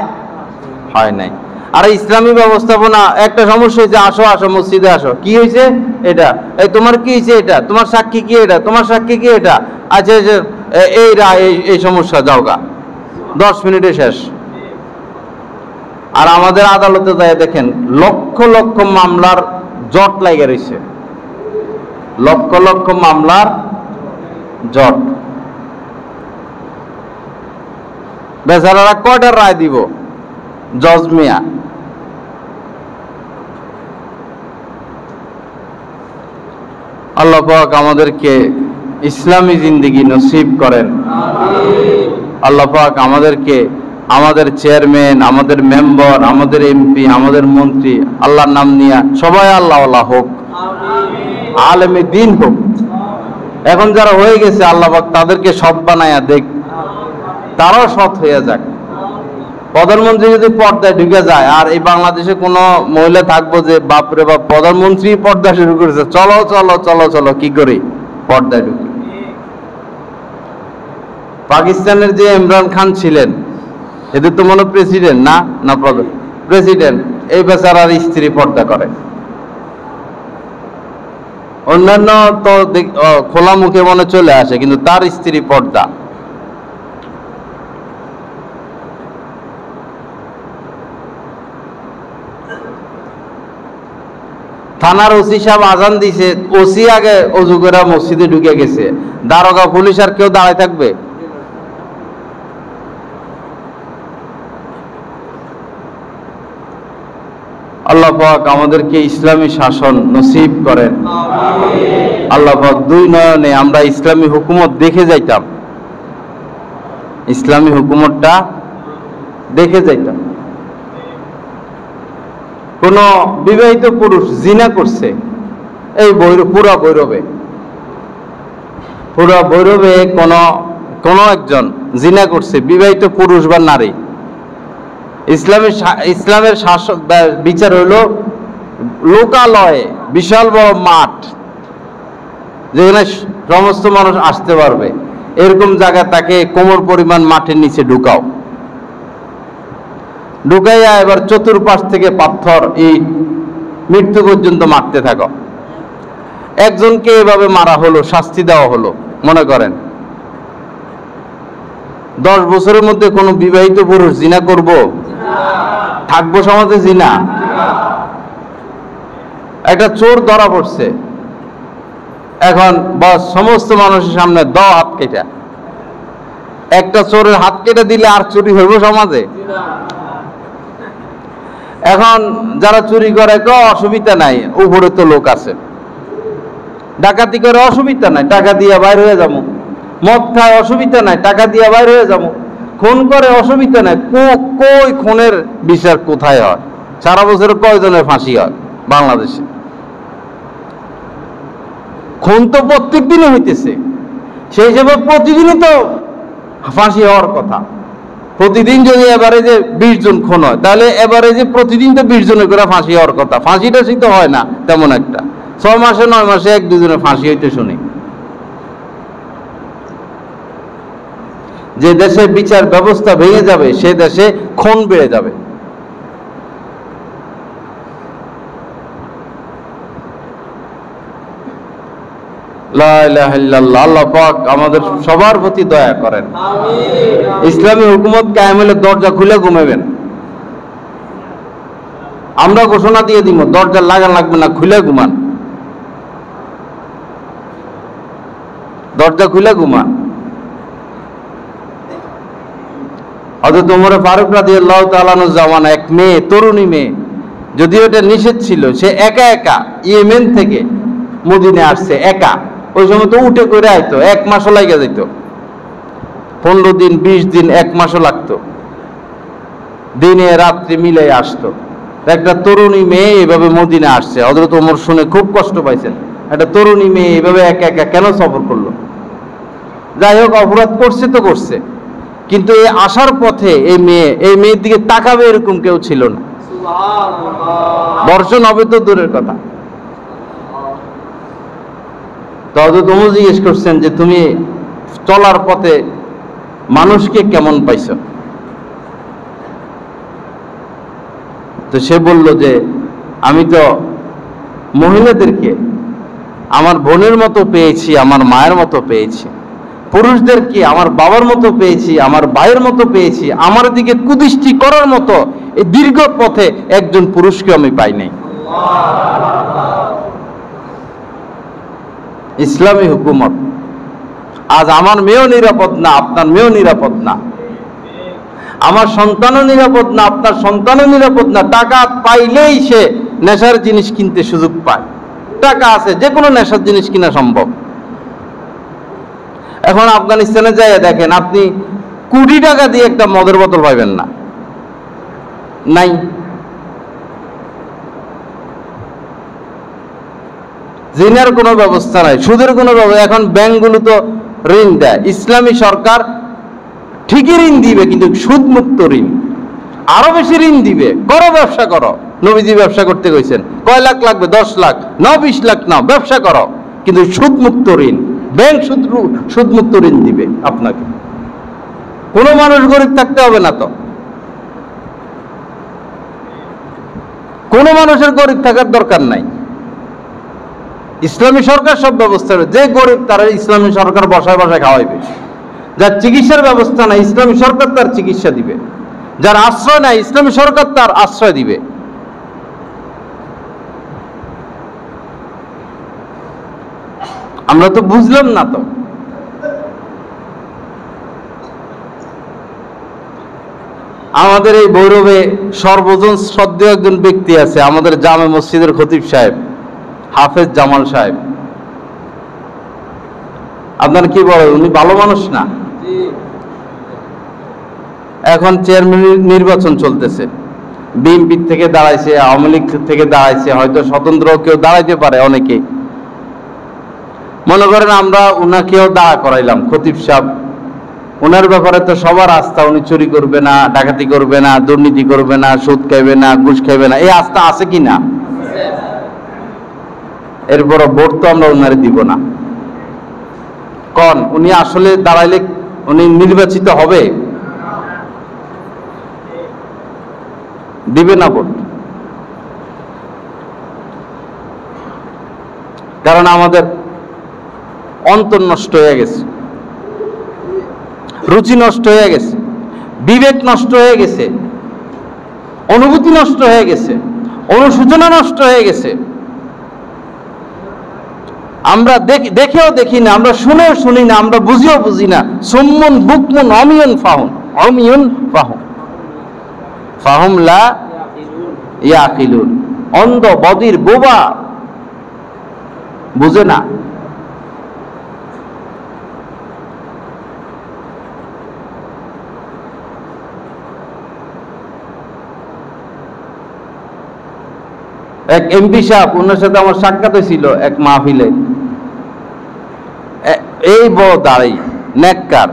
Speaker 1: হয় নাই। আর ইসলামী ব্যবস্থাপনা একটা সমস্যা হয়েছে, আসো আসো মসজিদে আসো, কি হয়েছে এটা, এই তোমার কি হয়েছে এটা, তোমার সাক্ষী কি এটা, তোমার সাক্ষী কি এটা, আচ্ছা এই সমস্যা যাওগা, 10 মিনিটে শেষ। আর আমাদের আদালতে যায় দেখেন লক্ষ লক্ষ মামলার জট লাগে রয়েছে, লক্ষ লক্ষ মামলার জট। বেচারারা কয়টার রায় দিব? জজ মিয়া আল্লাহ পাক আমাদেরকে ইসলামী জিন্দেগি নসিব করেন। আল্লাহ পাক আমাদেরকে, আমাদের চেয়ারম্যান, আমাদের মেম্বার, আমাদের এমপি, আমাদের মন্ত্রী আল্লাহর নাম নিয়ে সবাই আল্লাহ আল্লাহ হোক, আলেমে দিন হোক। এখন যারা হয়ে গেছে আল্লাহ পাক তাদেরকে সৎ বানায়া দেখ, তারাও সৎ হয়ে যাক। প্রধানমন্ত্রী যদি পর্দায় ঢুকে যায়, আর এই বাংলাদেশে কোনো মহিলা থাকবো যে বাপরে বাপ প্রধানমন্ত্রী পর্দা শুরু করেছে, চলো চলো চলো চলো কি করি পর্দায় ঢুকি। পাকিস্তানের যে ইমরান খান ছিলেন, এদের তো মনে প্রেসিডেন্ট না, না প্রেসিডেন্ট, এই বেচারার স্ত্রী পর্দা করে। অন্যান্য তো খোলা মুখে মনে চলে আসে, কিন্তু তার স্ত্রী পর্দা। থানার ওসি সাহেব আজান দিছে, ওসি আগে অজু করে মসজিদে ঢুকে গেছে, দারোগা পুলিশ আর কেউ দাঁড়ায় থাকবে? আল্লাহ পাক আমাদেরকে ইসলামী শাসন নসিব করেন। আল্লাহ পাক দুই নয়নে আমরা ইসলামী হুকুমত দেখে যাইতাম, ইসলামী হুকুমতটা দেখে যাইতাম। কোন বিবাহিত পুরুষ জিনা করছে, এই পুরা ভৈরবে কোন একজন জিনা করছে, বিবাহিত পুরুষ বা নারী, ইসলামের শাসন বিচার হইল লোকালয়ে বিশাল বড় মাঠ, যেখানে সমস্ত মানুষ আসতে পারবে, এরকম জায়গা তাকে কোমর পরিমাণ মাটির নিচে ঢুকাইয়া এবার চতুর্পাশ থেকে পাথর ইট মৃত্যু পর্যন্ত মারতে থাকো। একজনকে এভাবে মারা হলো, শাস্তি দেওয়া হলো। মনে করেন 10 বছরের মধ্যে কোনো বিবাহিত পুরুষ জিনা করব? থাকবো সমাজে জিনা? একটা চোর ধরা পড়ছে, এখন বস সমস্ত মানুষের সামনে দাও হাত কেটে। একটা চোরের হাত কেটে দিলে আর চুরি হইব সমাজে? এখন যারা চুরি করে অসুবিধা নাই, উপরে তো লোক আছে। ডাকাতি করে অসুবিধা নাই, টাকা দিয়ে বাইর হয়ে যাবো। মদ খায় অসুবিধা নাই, টাকা দিয়ে বাইর হয়ে যাবো। খুন করে অসুবিধা নাই, কই খুনের বিচার কোথায় হয়? সারা বছরে কয়জনের ফাঁসি হয় বাংলাদেশে? খুন তো প্রত্যেক দিনে হইতেছে, সেই হিসেবে প্রতিদিনই তো ফাঁসি হওয়ার কথা। প্রতিদিন যদি এভারেজে 20 জন খুন হয়, তাহলে এভারেজে প্রতিদিন তো 20 জনের করে ফাঁসি হওয়ার কথা। ফাঁসিটা তো হয় না তেমন একটা, 6 মাসে 9 মাসে 1-2 জনের ফাঁসি হইতে শুনি। যে দেশে বিচার ব্যবস্থা ভেঙে যাবে, সে দেশে খুন বেড়ে যাবে। লা ইলাহা ইল্লাল্লাহ। আল্লাহ পাক আমাদের সবার প্রতি দয়া করেন। ইসলামী হুকুমত কায়েম হলে দরজা খুলে ঘুমাবেন। আমরা ঘোষণা দিয়ে দিব, দরজা লাগান লাগবে না, খুলে ঘুমান, দরজা খুলে ঘুমান। হযরত ওমর ফারুক রাদিয়াল্লাহু তাআলা আনহু জামানা এক মেয়ে, তরুণী মেয়ে, যদিও এটা নিষেধ ছিল, সে একা একা ইয়েমেন থেকে মদিনায় আসছে একা। ওই সময় তো উঠে করে আইতো, 1 মাসও লাগে যেত, 15 দিন 20 দিন 1 মাসও লাগতো, দিনে রাত্রি মিলে আসতো। একটা তরুণী মেয়ে এভাবে মদিনায় আসছে, হযরত ওমর শুনে খুব কষ্ট পাইছেন। একটা তরুণী মেয়ে এভাবে একা একা কেন সফর করলো? যাই হোক, অপরাধ করছে তো করছে, কিন্তু এই আসার পথে এই মেয়ের দিকে তাকাবে এরকম কেউ ছিল না। ধর্ষণ হবে তো দূরের কথা। তো হযরত ওমর জিজ্ঞেস করছেন যে তুমি চলার পথে মানুষকে কেমন পাইছো? তো সে বলল যে আমি তো মহিলাদেরকে আমার বোনের মতো পেয়েছি, আমার মায়ের মতো পেয়েছি, পুরুষদেরকে আমার বাবার মতো পেয়েছি, আমার ভাইয়ের মতো পেয়েছি, আমার দিকে কুদৃষ্টি করার মতো এই দীর্ঘ পথে একজন পুরুষকে আমি পাই নাই। ইসলামী হুকুমত। আজ আমার মেয়েও নিরাপদ না, আপনার মেয়েও নিরাপদ না, আমার সন্তানও নিরাপদ না, আপনার সন্তানও নিরাপদ না। টাকা পাইলেই সে নেশার জিনিস কিনতে সুযোগ পায়, টাকা আছে যে কোনো নেশার জিনিস কিনা সম্ভব। এখন আফগানিস্তানে যাই দেখেন, আপনি কোটি টাকা দিয়ে একটা মদের বোতল পাইবেন না, নাই। ঋণের কোনো ব্যবস্থা নাই, সুদের কোনো ব্যবস্থা। এখন ব্যাংকগুলো তো ঋণ দেয়, ইসলামী সরকার ঠিকই ঋণ দিবে, কিন্তু সুদ মুক্ত ঋণ, আরো বেশি ঋণ দিবে। করো, ব্যবসা করো। নবীজি ব্যবসা করতে কইছেন, কয় লাখ লাগবে? 10 লাখ, নাও 20 লাখ, নাও, ব্যবসা করো, কিন্তু সুদ মুক্ত ঋণ। ব্যাংক সুদ মুক্ত ঋণ দিবে আপনাকে। কোনো মানুষ গরিব থাকতে হবে না তো, কোনো মানুষের গরিব থাকার দরকার নাই। ইসলামী সরকার সব ব্যবস্থা, যে গরিব তারা ইসলামী সরকার বসায় বসায় খাওয়াইবে। যার চিকিৎসার ব্যবস্থা নাই, ইসলামী সরকার তার চিকিৎসা দিবে। যার আশ্রয় নাই, ইসলামী সরকার তার আশ্রয় দিবে। আমরা তো বুঝলাম না তো। আমাদের এই ভৈরবে সর্বজন শ্রদ্ধেয় একজন ব্যক্তি আছে, আমাদের জামে মসজিদের খতিব সাহেব, হাফেজ জামাল সাহেব। আপনার কি বলেন, উনি ভালো মানুষ না? এখন চেয়ারম্যান নির্বাচন চলতেছে, বিএনপি থেকে দাঁড়াইছে, আওয়ামী লীগ থেকে দাঁড়াইছে, হয়তো স্বতন্ত্র কেউ দাঁড়াইতে পারে, অনেকে। মনে করেন আমরা উনাকেও দাঁড়া করাইলাম, খতিব সাহেব, ওনার ব্যাপারে তো সবার আস্থা, উনি চুরি করবে না, ডাকাতি করবে না, দুর্নীতি করবে না, সুদ খাইবে না, ঘুষ খাইবে না, এই আস্থা আছে কি না? এরপর ভোট তো আমরা ওনারে দিব না। কোন উনি আসলে দাঁড়াইলে উনি নির্বাচিত হবে? দিবে না ভোট। কারণ আমাদের অন্তর নষ্ট হয়ে গেছে, রুচি নষ্ট হয়ে গেছে, বিবেক নষ্ট হয়ে গেছে, অনুভূতি নষ্ট হয়ে গেছে, অনুশোচনা নষ্ট হয়ে গেছে। আমরা দেখেও দেখি না, আমরা শুনেও শুনি না, আমরা বুঝিও বুঝি না। সুম্মুন বুকমুন অমিয়ুন ফাহুম, অমিয়ুন ফাহুম, ফাহুম লা ইয়াকিলুন। অন্ধ, বধির, বোবা, বুঝে না। এক এমপি সাহেব, ওনার সাথে আমার সাক্ষাৎ হয়েছিল এক মাহফিলে। এই বড় দাঁড়াই নেককার,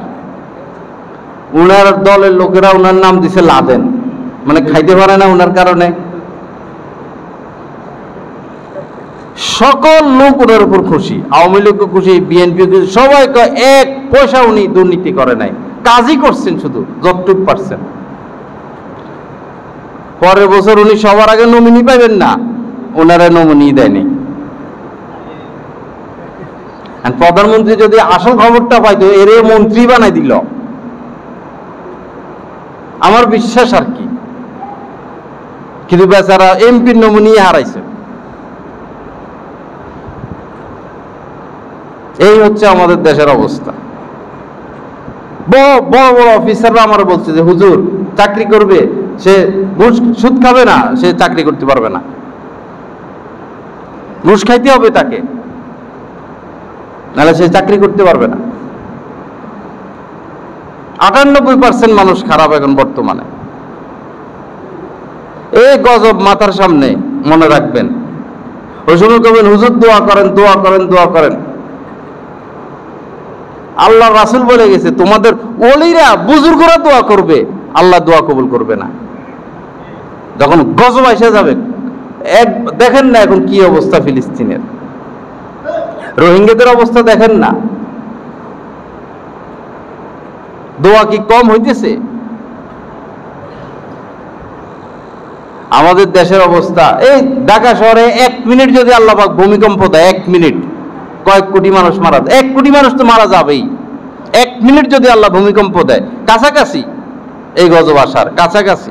Speaker 1: উনার দলের লোকেরা উনার নাম দিছে লাদেন, মানে খাইতে পারে না উনার কারণে। সকল লোক ওনার উপর খুশি, আওয়ামী লীগ খুশি, বিএনপি খুশি, সবাই এক পয়সা উনি দুর্নীতি করে নাই, কাজই করছেন শুধু যতটুক পারছেন। পরের বছর উনি সবার আগে নমিনি পাইবেন না, ওনারা নমিনি দেয়নি। প্রধানমন্ত্রী যদি আসল খবরটা পাইতো, এর মন্ত্রী বানাই দিল, আমার বিশ্বাস আর কি। কিন্তু বেচারা এমপির নমিনি হারাইছে। এই হচ্ছে আমাদের দেশের অবস্থা। বড় বড় অফিসাররা আমার বলছে যে হুজুর চাকরি করবে, সে সুদ খাবে না, সে চাকরি করতে পারবে না, ঘুষ খাইতে হবে তাকে, নাহলে সে চাকরি করতে পারবে না। 98% মানুষ খারাপ এখন বর্তমানে। এই গজব মাথার সামনে মনে রাখবেন। ওই সময় কবেন হুজুর দোয়া করেন, দোয়া করেন, দোয়া করেন। আল্লাহ রাসূল বলে গেছে, তোমাদের ওলিরা বুজুর্গরা দোয়া করবে, আল্লাহ দোয়া কবুল করবে না। যখন গজব এসে যাবে, দেখেন না এখন কি অবস্থা ফিলিস্তিনের, রোহিঙ্গাদের অবস্থা দেখেন না, দোয়া কি কম হইতেছে? আমাদের দেশের অবস্থা, এই ঢাকা শহরে 1 মিনিট যদি আল্লাহ পাক ভূমিকম্প দেয়, 1 মিনিট কয়েক কোটি মানুষ মারা যায়। 1 কোটি মানুষ তো মারা যাবেই। 1 মিনিট যদি আল্লাহ ভূমিকম্প দেয়, কাছাকাছি এই গজব আসার কাছাকাছি।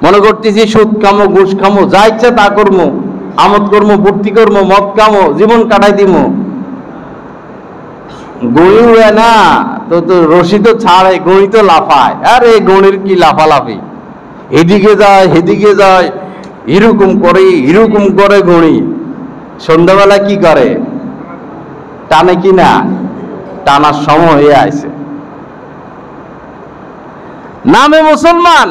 Speaker 1: মনে করতেছি সুদ খামো, ঘুষ খামো, যা ইচ্ছা তা করবো, আমোদ করবো, ফুর্তি করবো, মদ খামো, জীবন কাটাই দিব। গড়ি উড়ে না তো, রশি তো ছাড়ে, গড়ি তো লাফায়। আর এই গড়ির কি লাফালাফি, এদিকে যায় সেদিকে যায়, এরকম করে গড়ি। সন্ধ্যাবেলা কি করে, টানে কি না, টানার সময় হয়ে আছে। নামে মুসলমান,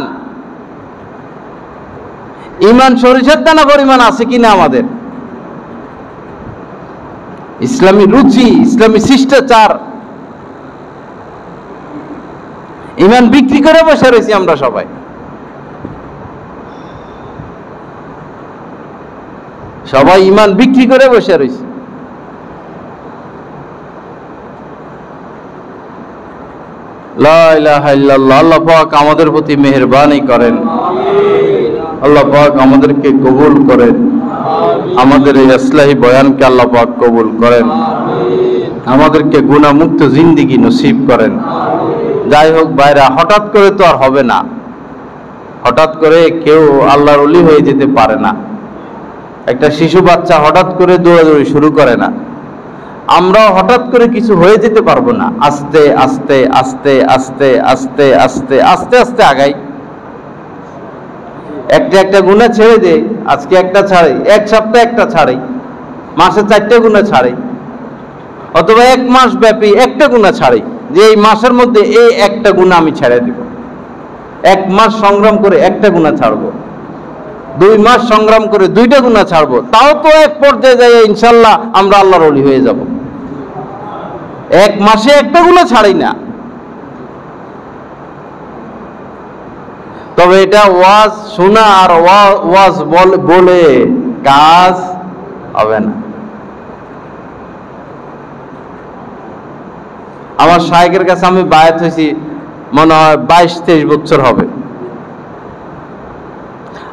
Speaker 1: ইমান সরিষার দানা পরিমাণ আছে কিনা আমাদের? ইসলামী রুচি, ইসলামী শিষ্টাচার, ইমান বিক্রি করে বসে রয়েছি আমরা সবাই। সবাই ইমান বিক্রি করে বসে রয়েছি। লা ইলাহা ইল্লাল্লাহ। আল্লাহ পাক আমাদের প্রতি মেহেরবানি করেন, আল্লাহ পাক আমাদেরকে কবুল করেন, আমাদের এই ইসলাহি বয়ানকে আল্লাহ পাক কবুল করেন, আমাদেরকে গুনাহমুক্ত জিন্দেগি নসিব করেন। যাই হোক ভাইরা, হঠাৎ করে তো আর হবে না, হঠাৎ করে কেউ আল্লাহর ওলি হয়ে যেতে পারে না। একটা শিশু বাচ্চা হঠাৎ করে দৌড়াদৌড়ি শুরু করে না। আমরাও হঠাৎ করে কিছু হয়ে যেতে পারবো না। আস্তে আস্তে আস্তে আস্তে আস্তে আস্তে আস্তে আস্তে আগাই। একটা গুনাহ ছেড়ে দে, আজকে একটা ছাড়ে, 1 সপ্তাহে একটা ছাড়ে, মাসে 4টা গুনাহ ছাড়ে, অথবা 1 মাস ব্যাপী একটা গুনাহ ছাড়ে, যে এই মাসের মধ্যে এই একটা গুনাহ আমি ছেড়ে দিব। 1 মাস সংগ্রাম করে একটা গুনাহ ছাড়বো, 2 মাস সংগ্রাম করে 2টা গুনাহ ছাড়বো। তাও তো এক পর্যায়ে যাই ইনশাল্লাহ আমরা আল্লাহর ওলি হয়ে যাব। 1 মাসে একটা গুনাহ ছাড়ি না। তবে এটা ওয়াজ শোনা আর ওয়াজ বলে কাজ হবে না। আমার শায়েখের কাছে আমি বায়াত হয়েছি মনে হয় 22-23 বছর হবে।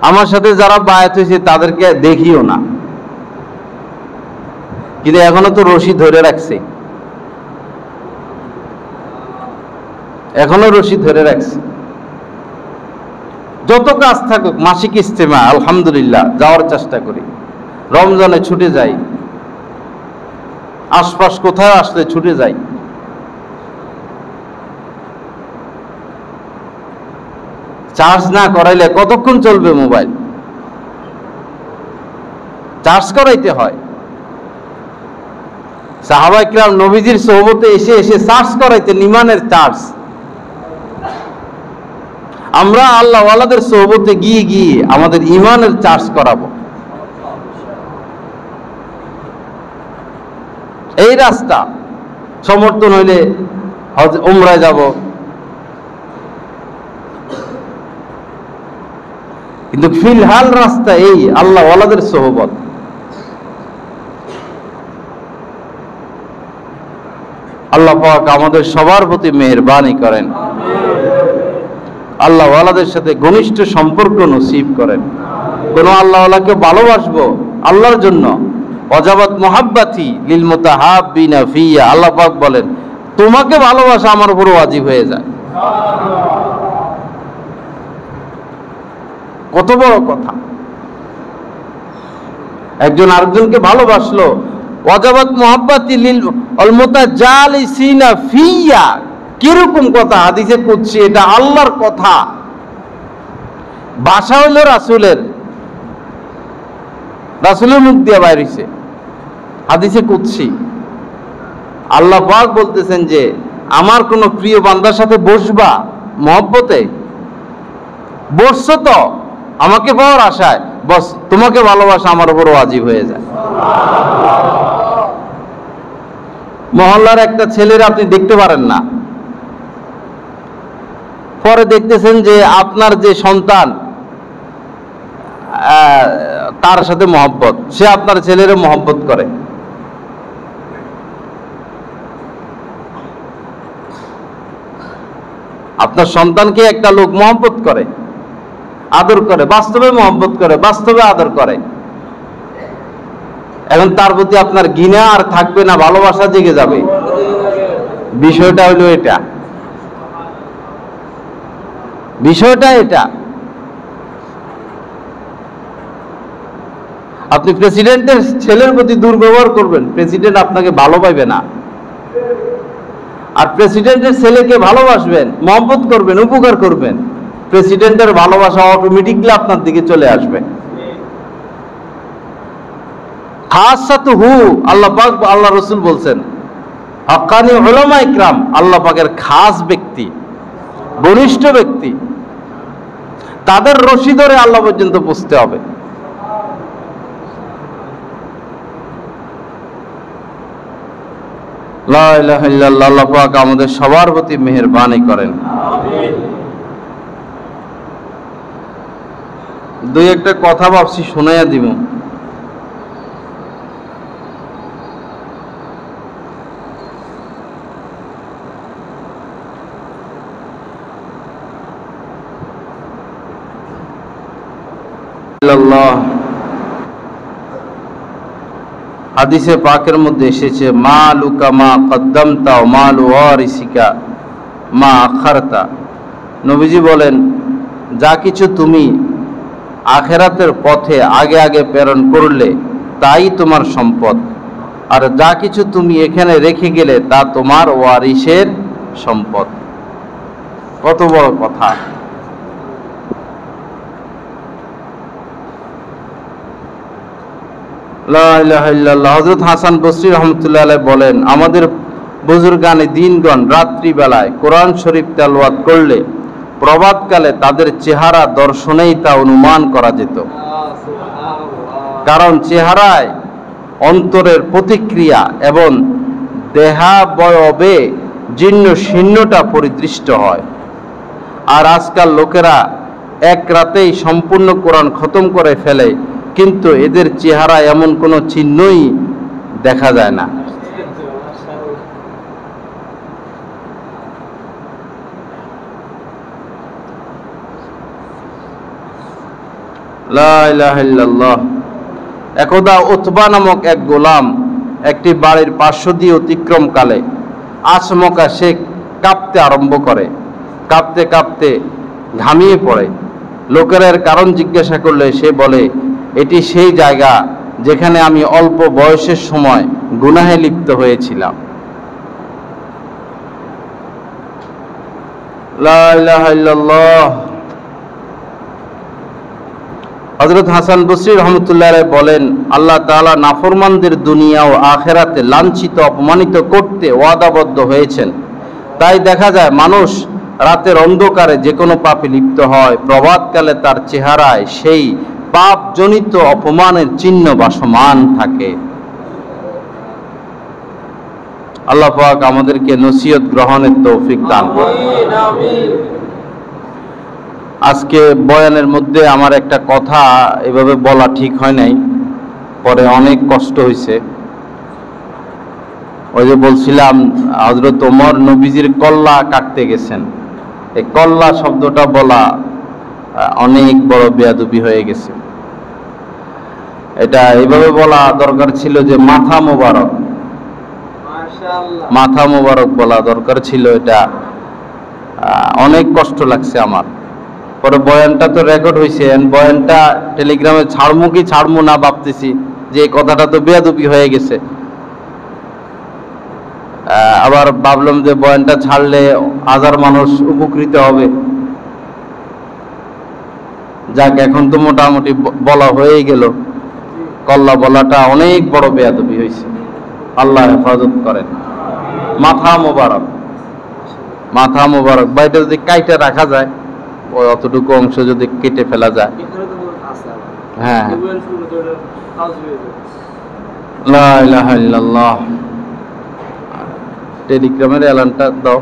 Speaker 1: আমার সাথে যারা বায়াত হয়েছে তাদেরকে দেখিও না, কিন্তু এখনো তো রশি ধরে রাখছে, এখনো রশি ধরে রাখছে। যত কাজ থাকুক, মাসিক ইজতেমা আলহামদুলিল্লাহ যাওয়ার চেষ্টা করি, রমজানে ছুটে যাই, আশপাশ কোথাও আসলে ছুটে যাই। চার্জ না করাইলে কতক্ষণ চলবে মোবাইল? চার্জ করাইতে হয়। সাহাবায়ে কিরাম নবীজির সোহবতে এসে এসে চার্জ করাইতেন, ইমানের চার্জ। আমরা আল্লাহ ওয়ালাদের সোহবতে গিয়ে গিয়ে আমাদের ইমানের চার্জ করাবো। এই রাস্তা সমর্থন হইলে হজ উমরায় যাব, কিন্তু ফিলহাল রাস্তা এই আল্লাহ ওয়ালাদের সোহবত। আল্লাহ পাক আমাদের সবার প্রতি মেহেরবানি করেন, আল্লাহ ওয়ালাদের সাথে ঘনিষ্ঠ সম্পর্ক নসিব করেন। কোন আল্লাহ ওয়ালাকে ভালোবাসবো আল্লাহর জন্য, ওয়াজাবাত মুহাব্বাতি লিল মুতাহাব্বিনা ফিয়া। আল্লাহ পাক বলেন তোমাকে ভালোবাসা আমার উপর ওয়াজিব হয়ে যায়। কত বড় কথা! একজন আরেকজনকে ভালোবাসলো, ওয়াজাবাত মুহাব্বাতি লিল মুতাজালিসিনা ফিয়া। কিরকম কথা? হাদিসে কুদসি, এটা আল্লাহর কথা, ভাষা হইল রাসূলের, রাসূলের মুখ দিয়ে বাইর হইছে, হাদিসে কুদসি। আল্লাহ পাক বলতেছেন যে আমার কোন প্রিয় বান্দার সাথে বসবা মহব্বতে, বসছো তো আমাকে পাওয়ার আশায়, বস তোমাকে ভালোবাসা আমার উপর ওয়াজিব হয়ে যায়। মহল্লার একটা ছেলের আপনি দেখতে পারেন না, পরে দেখতেছেন যে আপনার যে সন্তান তার সাথে মহব্বত, সে আপনার ছেলের মহব্বত করে। আপনার সন্তানকে একটা লোক মহব্বত করে, আদর করে, বাস্তবে মহব্বত করে, বাস্তবে আদর করে। এখন তার প্রতি আপনার ঘৃণা আর থাকবে না, ভালোবাসা জেগে যাবে। বিষয়টা হলো এটা, বিষয়টা এটা। আপনি প্রেসিডেন্টের ছেলের প্রতি দুর্ব্যবহার করবেন, প্রেসিডেন্ট আপনাকে ভালো পাইবে না। আর প্রেসিডেন্টের ছেলেকে ভালোবাসবেন, মহব্বত করবেন, উপকার করবেন, প্রেসিডেন্টের ভালোবাসা অটোমেটিকলি আপনার দিকে চলে আসবে। খাসাতুহু, আল্লাহ পাক, আল্লাহ রাসূল বলছেন, হাক্কানি উলামা ইকরাম, আল্লাহ পাকের খাস ব্যক্তি, বরিষ্ঠ ব্যক্তি, তাদের রশি ধরে আল্লাহ পর্যন্ত পৌঁছতে হবে। লা ইলাহা ইল্লাল্লাহ। আল্লাহ পাক আমাদের সবার প্রতি মেহেরবানি করেন। দুই একটা কথা ভাবছি শোনাইয়া দিব। হাদিসে পাকের মধ্যে এসেছে, মালুকা মা কদ্দামতা ওয়া মালু ওয়ারিসিকা মা আখারতা। নবীজি বলেন, যা কিছু তুমি আখেরাতের পথে আগে আগে প্রেরণ করলে তাই তোমার সম্পদ, আর যা কিছু তুমি এখানে রেখে গেলে তা তোমার ওয়ারিসের সম্পদ। কত বড় কথা! লা ইলাহা ইল্লাল্লাহ। হযরত হাসান বসরি রাহমাতুল্লাহ আলাইহি বলেন, আমাদের বুজুর্গানে দিনগণ রাত্রি বেলায় কোরআন শরীফ তেলাওয়াত করলে প্রভাতকালে তাদের চেহারা দর্শনেই তা অনুমান করা যেত। কারণ চেহারায় অন্তরের প্রতিক্রিয়া এবং দেহাবয়বে জীর্ণ শীর্ণতা পরিদৃষ্ট হয়। আর আজকাল লোকেরা এক রাতেই সম্পূর্ণ কোরআন খতম করে ফেলে, কিন্তু এদের চেহারায় এমন কোনো চিহ্নই দেখা যায় না। লা ইলাহা ইল্লাল্লাহ। একদা উতবা নামক এক গোলাম একটি বাড়ির পার্শ্ব দিয়ে অতিক্রমকালে আচমকা সে কাঁপতে আরম্ভ করে। কাঁপতে কাঁপতে ঘামিয়ে পড়ে। লোকেরা এর কারণ জিজ্ঞাসা করলে সে বলে, এটি সেই জায়গা যেখানে আমি অল্প বয়সের সময় গুনাহে লিপ্ত হয়েছিলাম। লা ইলাহা ইল্লাল্লাহ। হযরত হাসান বসরি রাহমাতুল্লাহ আলাইহি বলেন, আল্লাহ তাআলা নাফরমানদের দুনিয়া ও আখিরাতে লাঞ্ছিত অপমানিত করতে ওয়াদাবদ্ধ হয়েছেন। তাই দেখা যায় মানুষ রাতের অন্ধকারে যে কোনো পাপে লিপ্ত হয়, প্রভাতকালে তার চেহারায় সেই পাপজনিত অপমানের চিহ্ন ভাসমান থাকে। আল্লাহ পাক আমাদেরকে নসিহত গ্রহণের তৌফিক দান করুন। আজকে বয়ানের মধ্যে আমার একটা কথা এভাবে বলা ঠিক হয় নাই, পরে অনেক কষ্ট হয়েছে। ওই যে বলছিলাম, হযরত ওমর নবীজির কল্লা কাটতে গেছেন, এই কল্লা শব্দটা বলা অনেক বড় বেয়াদবি হয়ে গেছে। এটা এইভাবে বলা দরকার ছিল যে মাথা মোবারক, মাথা মোবারক বলা দরকার ছিল। এটা অনেক কষ্ট লাগছে আমার। পরে বয়ানটা তো রেকর্ড হয়েছে, বয়ানটা টেলিগ্রামে ছাড়মু কি ছাড়মু না ভাবতেছি, যে এই কথাটা তো বেয়াদবি হয়ে গেছে। আবার ভাবলাম যে বয়ানটা ছাড়লে হাজার মানুষ উপকৃত হবে। যাক, এখন তো মোটামুটি বলা হয়েই গেল। কল্লা বলাটা অনেক বড় বেয়াদবি হয়েছে। আল্লাহ হেফাজত করেন। মাথা মোবারক, মাথা মোবারক। বাইরে যদি কাইটা রাখা যায়, ওই অতটুকু অংশ যদি কেটে ফেলা যায়। হ্যাঁ, লা ইলাহা ইল্লাল্লাহ। টেলিগ্রামের এলানটা দাও।